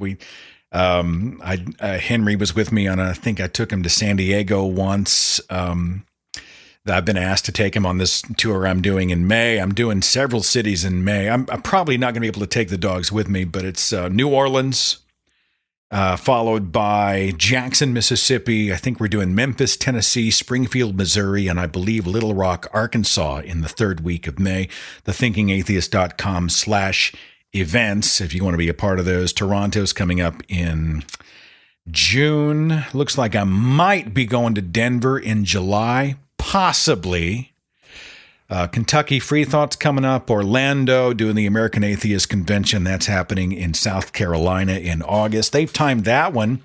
Henry was with me on I think I took him to San Diego once. I've been asked to take him on this tour I'm doing in May. I'm doing several cities in May. I'm probably not going to be able to take the dogs with me, but it's New Orleans, followed by Jackson, Mississippi. I think we're doing Memphis, Tennessee, Springfield, Missouri, and I believe Little Rock, Arkansas in the third week of May. thethinkingatheist.com/events if you want to be a part of those. Toronto's coming up in June. Looks like I might be going to Denver in July. Possibly. Kentucky Free Thought's coming up. Orlando doing the American Atheist Convention. That's happening in South Carolina in August. They've timed that one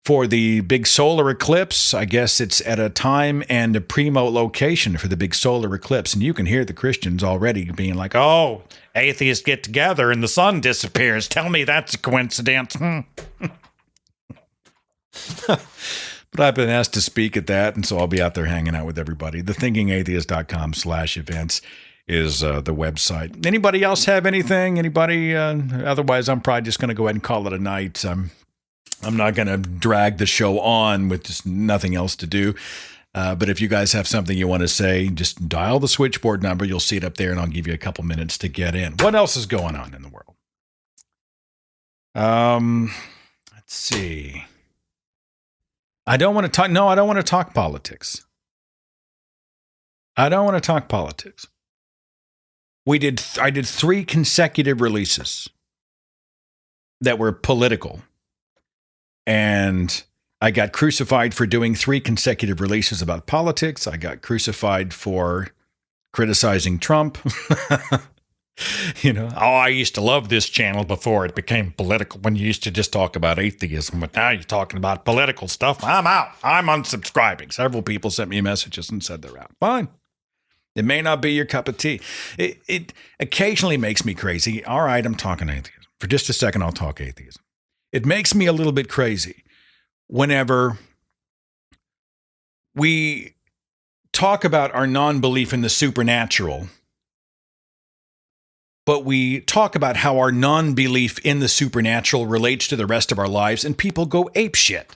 for the big solar eclipse. I guess it's at a time and a primo location for the big solar eclipse. And you can hear the Christians already being like, oh, atheists get together and the sun disappears. Tell me that's a coincidence. But I've been asked to speak at that, and so I'll be out there hanging out with everybody. thethinkingatheist.com/events is the website. Anybody else have anything? Anybody? Otherwise, I'm probably just going to go ahead and call it a night. I'm not going to drag the show on with just nothing else to do. But if you guys have something you want to say, just dial the switchboard number. You'll see it up there, and I'll give you a couple minutes to get in. What else is going on in the world? Let's see. I don't want to talk. No, I don't want to talk politics. I don't want to talk politics. I did 3 consecutive releases that were political. And I got crucified for doing 3 consecutive releases about politics. I got crucified for criticizing Trump. I used to love this channel before it became political, when you used to just talk about atheism, but now you're talking about political stuff. I'm out. I'm unsubscribing. Several people sent me messages and said they're out. Fine. It may not be your cup of tea. It occasionally makes me crazy. All right, I'm talking atheism. For just a second, I'll talk atheism. It makes me a little bit crazy whenever we talk about our non-belief in the supernatural, but we talk about how our non-belief in the supernatural relates to the rest of our lives, and people go apeshit.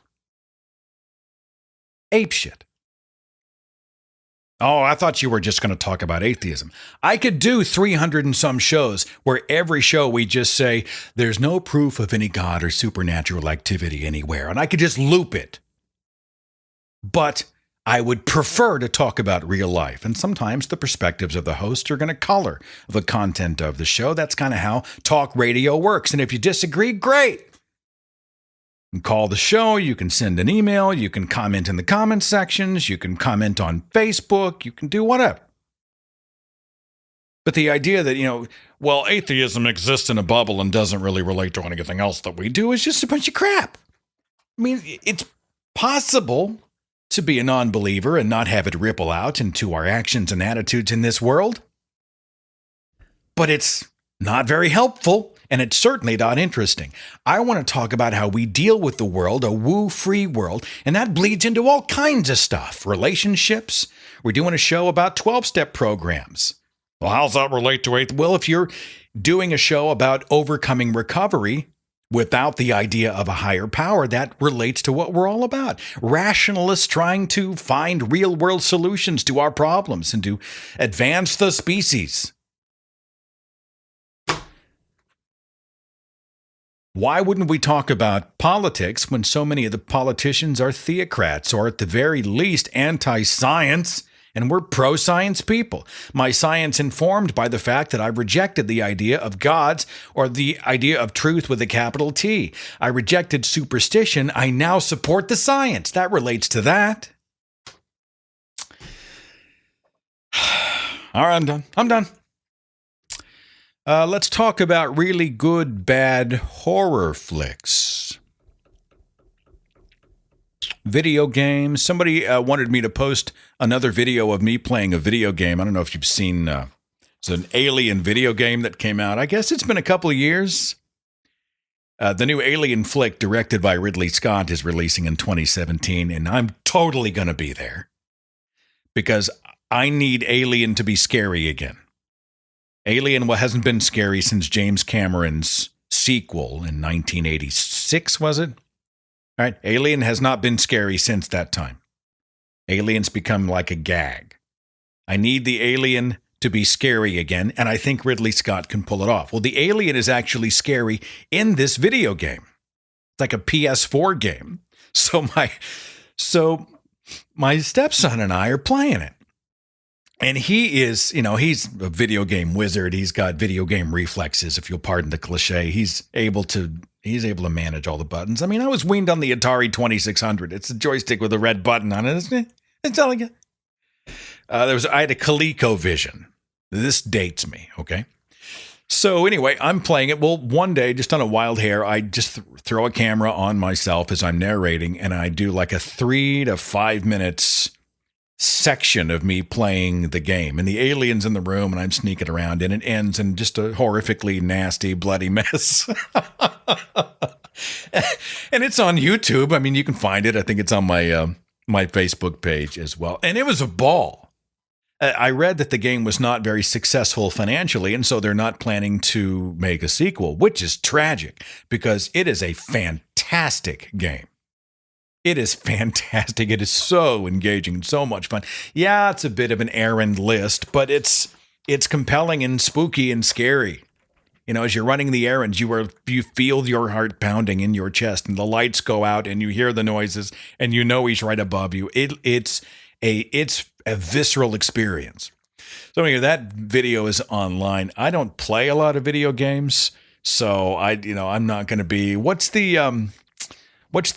Apeshit. Oh, I thought you were just going to talk about atheism. I could do 300 and some shows where every show we just say, there's no proof of any God or supernatural activity anywhere, and I could just loop it. But I would prefer to talk about real life, and sometimes the perspectives of the host are going to color the content of the show. That's kind of how talk radio works. And if you disagree, great. You can call the show, you can send an email, you can comment in the comment sections, you can comment on Facebook, you can do whatever. But the idea that, atheism exists in a bubble and doesn't really relate to anything else that we do is just a bunch of crap. I mean, it's possible to be a non-believer and not have it ripple out into our actions and attitudes in this world. But it's not very helpful, and it's certainly not interesting. I want to talk about how we deal with the world, a woo-free world, and that bleeds into all kinds of stuff. Relationships. We're doing a show about 12-step programs. Well, how's that relate to it? Well, if you're doing a show about overcoming recovery without the idea of a higher power, that relates to what we're all about. Rationalists trying to find real-world solutions to our problems and to advance the species. Why wouldn't we talk about politics when so many of the politicians are theocrats, or at the very least anti-science, and we're pro-science people? My science informed by the fact that I rejected the idea of gods, or the idea of truth with a capital T. I rejected superstition. I now support the science. That relates to that. All right, I'm done. Let's talk about really good, bad horror flicks. Video games. Somebody wanted me to post another video of me playing a video game. I don't know if you've seen, it's an Alien video game that came out. I guess it's been a couple of years. The new Alien flick, directed by Ridley Scott, is releasing in 2017, and I'm totally going to be there because I need Alien to be scary again. Alien hasn't been scary since James Cameron's sequel in 1986, was it? All right, Alien has not been scary since that time. Alien's become like a gag. I need the Alien to be scary again, and I think Ridley Scott can pull it off. Well, the Alien is actually scary in this video game. It's like a PS4 game. So my stepson and I are playing it. And he is, he's a video game wizard. He's got video game reflexes, if you'll pardon the cliche. He's able to manage all the buttons. I mean, I was weaned on the Atari 2600. It's a joystick with a red button on it, isn't it? It's elegant. I had a ColecoVision. This dates me, okay? So anyway, I'm playing it. Well, one day, just on a wild hair, I just throw a camera on myself as I'm narrating, and I do like a 3 to 5 minutes section of me playing the game, and the alien's in the room, and I'm sneaking around, and it ends in just a horrifically nasty, bloody mess. And it's on YouTube. I mean, you can find it. I think it's on my my Facebook page as well. And it was a ball. I read that the game was not very successful financially, and so they're not planning to make a sequel, which is tragic because it is a fantastic game. It is fantastic. It is so engaging, so much fun. Yeah, it's a bit of an errand list, but it's compelling and spooky and scary. You know, as you're running the errands, you feel your heart pounding in your chest, and the lights go out, and you hear the noises, and you know he's right above you. It's a visceral experience. So anyway, that video is online. I don't play a lot of video games, so I'm not going to be. What's the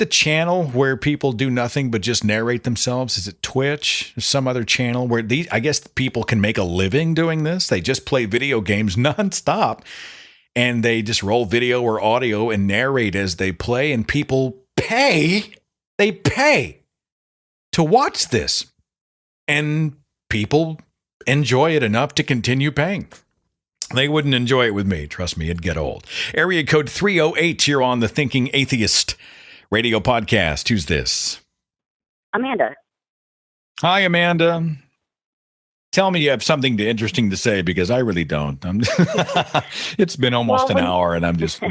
channel where people do nothing but just narrate themselves? Is it Twitch or some other channel where I guess people can make a living doing this? They just play video games nonstop, and they just roll video or audio and narrate as they play, and people pay. They pay to watch this, and people enjoy it enough to continue paying. They wouldn't enjoy it with me. Trust me, it'd get old. Area code 308, you're on the Thinking Atheist radio podcast. Who's this? Amanda. Hi, Amanda. Tell me you have something interesting to say, because I really don't. It's been almost an hour, and I'm just,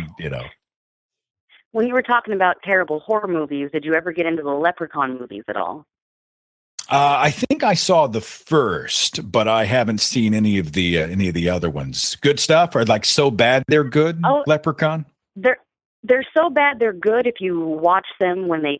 When you were talking about terrible horror movies, did you ever get into the Leprechaun movies at all? I think I saw the first, but I haven't seen any of the other ones. Good stuff? Or like so bad they're good? Leprechaun? They're so bad they're good if you watch them when they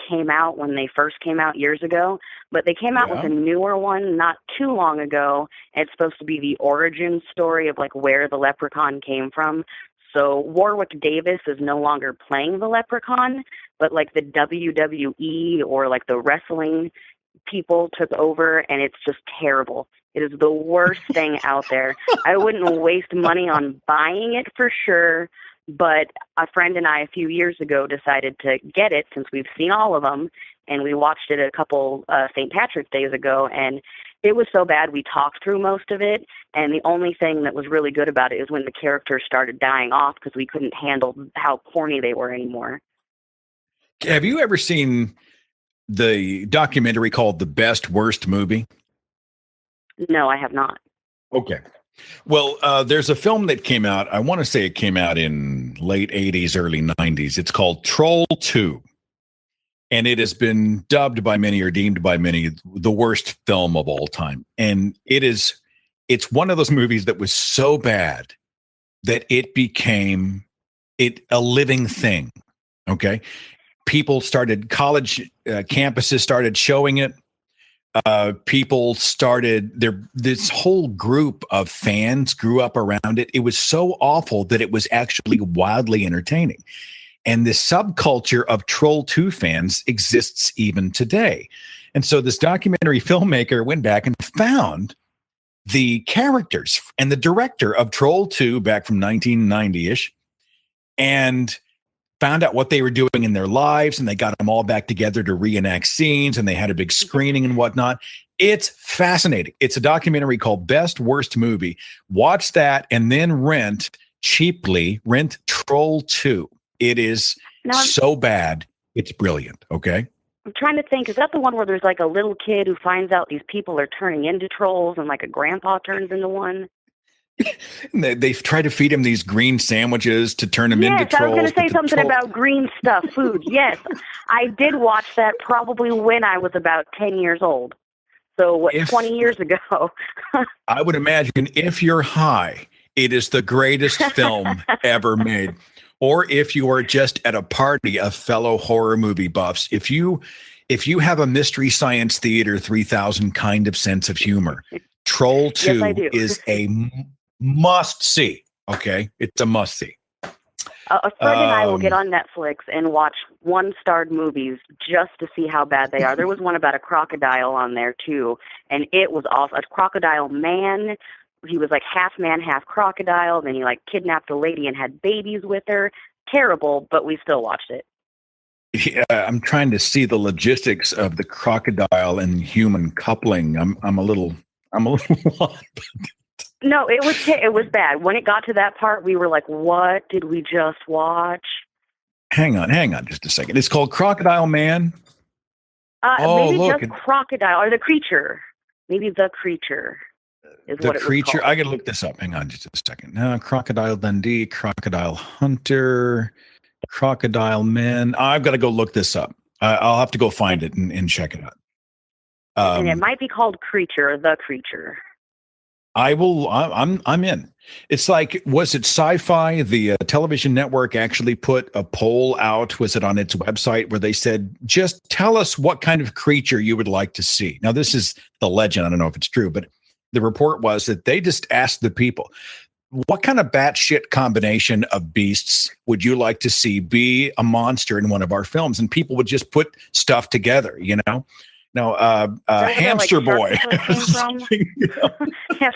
first came out years ago. But they came out with a newer one not too long ago. It's supposed to be the origin story of like where the Leprechaun came from. So Warwick Davis is no longer playing the Leprechaun, but like the WWE or like the wrestling people took over, and it's just terrible. It is the worst thing out there. I wouldn't waste money on buying it for sure, but a friend and I a few years ago decided to get it since we've seen all of them, and we watched it a couple St. Patrick's Days ago, and it was so bad we talked through most of it, and the only thing that was really good about it is when the characters started dying off because we couldn't handle how corny they were anymore. Have you ever seen the documentary called The Best Worst Movie? No, I have not. Okay. Well, there's a film that came out. I want to say it came out in late 80s, early 90s. It's called Troll 2. And it has been dubbed by many or deemed by many the worst film of all time. And it's one of those movies that was so bad that it became a living thing. Okay. People started, college campuses started showing it. This whole group of fans grew up around it. It was so awful that it was actually wildly entertaining. And this subculture of Troll 2 fans exists even today. And so this documentary filmmaker went back and found the characters and the director of Troll 2 back from 1990-ish and found out what they were doing in their lives, and they got them all back together to reenact scenes, and they had a big screening and whatnot. It's fascinating. It's a documentary called Best Worst Movie. Watch that and then rent Troll 2. It is so bad, it's brilliant, okay? I'm trying to think, is that the one where there's like a little kid who finds out these people are turning into trolls and like a grandpa turns into one? They've tried to feed him these green sandwiches to turn him into trolls. Yes, I was going to say something about green stuff, food. Yes, I did watch that probably when I was about 10 years old. So 20 years ago. I would imagine if you're high, it is the greatest film ever made. Or if you are just at a party of fellow horror movie buffs, if you have a Mystery Science Theater 3000 kind of sense of humor, Troll 2 is a must-see, okay? It's a must-see. A friend and I will get on Netflix and watch one-starred movies just to see how bad they are. There was one about a crocodile on there, too, and it was awesome. A crocodile man he was like half man, half crocodile. Then he like kidnapped a lady and had babies with her. Terrible, but we still watched it. Yeah, I'm trying to see the logistics of the crocodile and human coupling. I'm a little lost. No, it was bad. When it got to that part, we were like, "What did we just watch?" Hang on just a second. It's called Crocodile Man. Maybe look, just crocodile or the creature. Maybe the creature is the what it was creature. called. I gotta look this up. Hang on just a second. Crocodile Dundee, Crocodile Hunter, Crocodile Man. I've got to go look this up. I'll have to go find it and check it out. And it might be called Creature, the Creature. I will. I'm in. It's like, was it Sci-Fi? The television network actually put a poll out. Was it on its website where they said, "Just tell us what kind of creature you would like to see." Now, this is the legend. I don't know if it's true, but the report was that they just asked the people, "What kind of batshit combination of beasts would you like to see be a monster in one of our films?" And people would just put stuff together, you know. Now, Hamster Boy. Yes.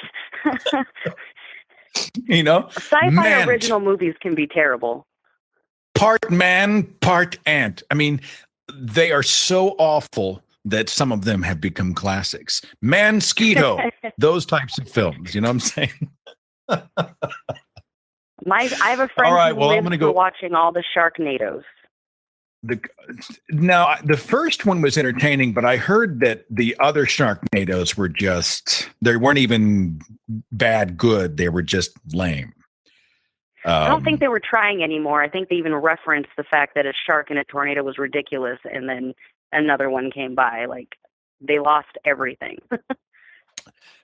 You know, sci-fi original movies can be terrible. Part man, part ant. I mean, they are so awful that some of them have become classics. Mansquito, those types of films. You know what I'm saying? I have a friend who lives I'm gonna go watching all the Sharknadoes. Now, the first one was entertaining, but I heard that the other Sharknadoes were they weren't even bad good. They were just lame. I don't think they were trying anymore. I think they even referenced the fact that a shark in a tornado was ridiculous, and then another one came by. Like, they lost everything.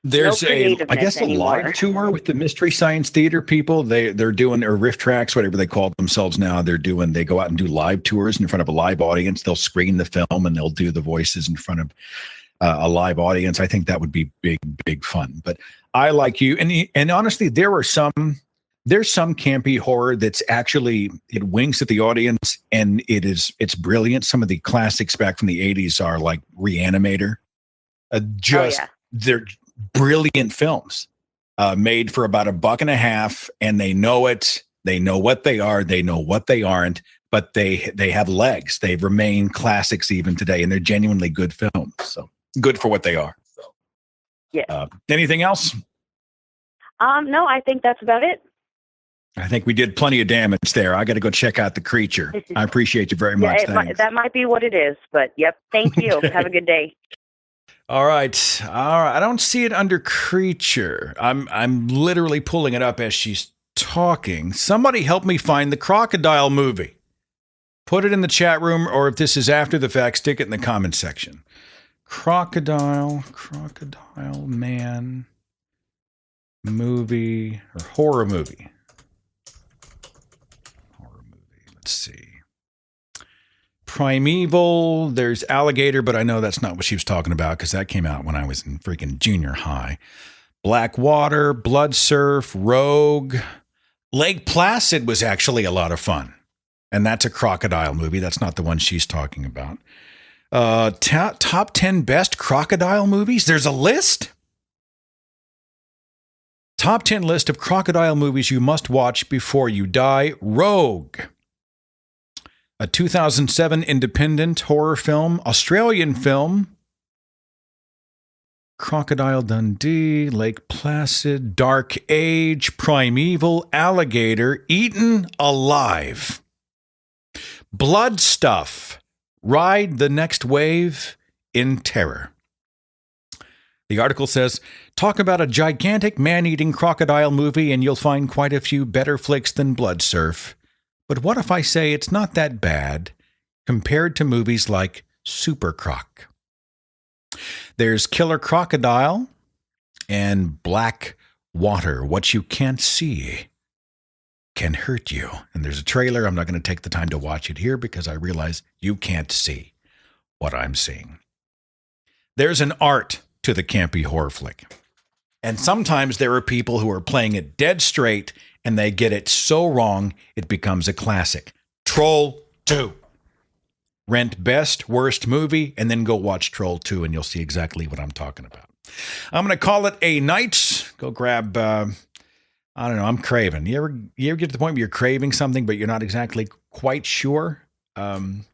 There's a live tour with the Mystery Science Theater people. They're doing, or riff tracks, whatever they call themselves now. They go out and do live tours in front of a live audience. They'll screen the film and they'll do the voices in front of a live audience. I think that would be big fun. But I like you, and honestly, there's some campy horror that's actually, it winks at the audience, and it's brilliant. Some of the classics back from the 80s are like Reanimator. They're brilliant films made for about $1.50, and they know it. They know what they are. They know what they aren't, but they have legs. They remain classics even today, and they're genuinely good films. So good for what they are. So, yeah. Anything else? No, I think that's about it. I think we did plenty of damage there. I got to go check out the creature. I appreciate you very much. That might be what it is, but yep. Thank you. Have a good day. All right. I don't see it under creature. I'm literally pulling it up as she's talking. Somebody help me find the crocodile movie. Put it in the chat room, or if this is after the fact, stick it in the comment section. Crocodile Man movie, or horror movie. Let's see. Primeval, there's Alligator, but I know that's not what she was talking about because that came out when I was in freaking junior high. Blackwater, Blood Surf, Rogue. Lake Placid was actually a lot of fun. And that's a crocodile movie. That's not the one she's talking about. Top 10 best crocodile movies. There's a list. Top 10 list of crocodile movies you must watch before you die. Rogue. A 2007 independent horror film, Australian film, Crocodile Dundee, Lake Placid, Dark Age, Primeval, Alligator, Eaten Alive, Blood Stuff, Ride the Next Wave, In Terror. The article says, talk about a gigantic man-eating crocodile movie and you'll find quite a few better flicks than Blood Surf. But what if I say it's not that bad compared to movies like Super Croc? There's Killer Crocodile and Black Water. What you can't see can hurt you. And there's a trailer. I'm not going to take the time to watch it here because I realize you can't see what I'm seeing. There's an art to the campy horror flick. And sometimes there are people who are playing it dead straight and they get it so wrong, it becomes a classic. Troll 2. rent best, worst movie, and then go watch Troll 2, and you'll see exactly what I'm talking about. I'm going to call it a night. Go grab, I don't know, I'm craving. You ever get to the point where you're craving something, but you're not exactly quite sure? And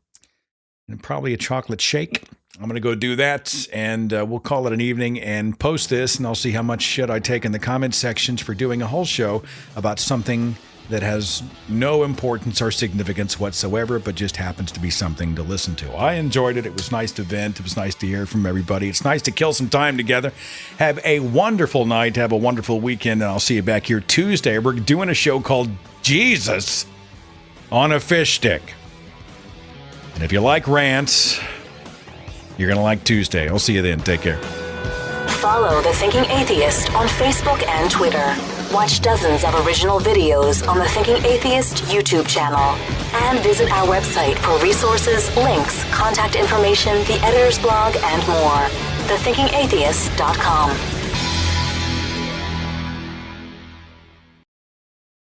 probably a chocolate shake. I'm going to go do that, and we'll call it an evening and post this, and I'll see how much shit I take in the comment sections for doing a whole show about something that has no importance or significance whatsoever, but just happens to be something to listen to. I enjoyed it. It was nice to vent. It was nice to hear from everybody. It's nice to kill some time together. Have a wonderful night. Have a wonderful weekend, and I'll see you back here Tuesday. We're doing a show called Jesus on a Fish Stick. And if you like rants, you're going to like Tuesday. I'll see you then. Take care. Follow The Thinking Atheist on Facebook and Twitter. Watch dozens of original videos on the Thinking Atheist YouTube channel. And visit our website for resources, links, contact information, the editor's blog, and more. thethinkingatheist.com.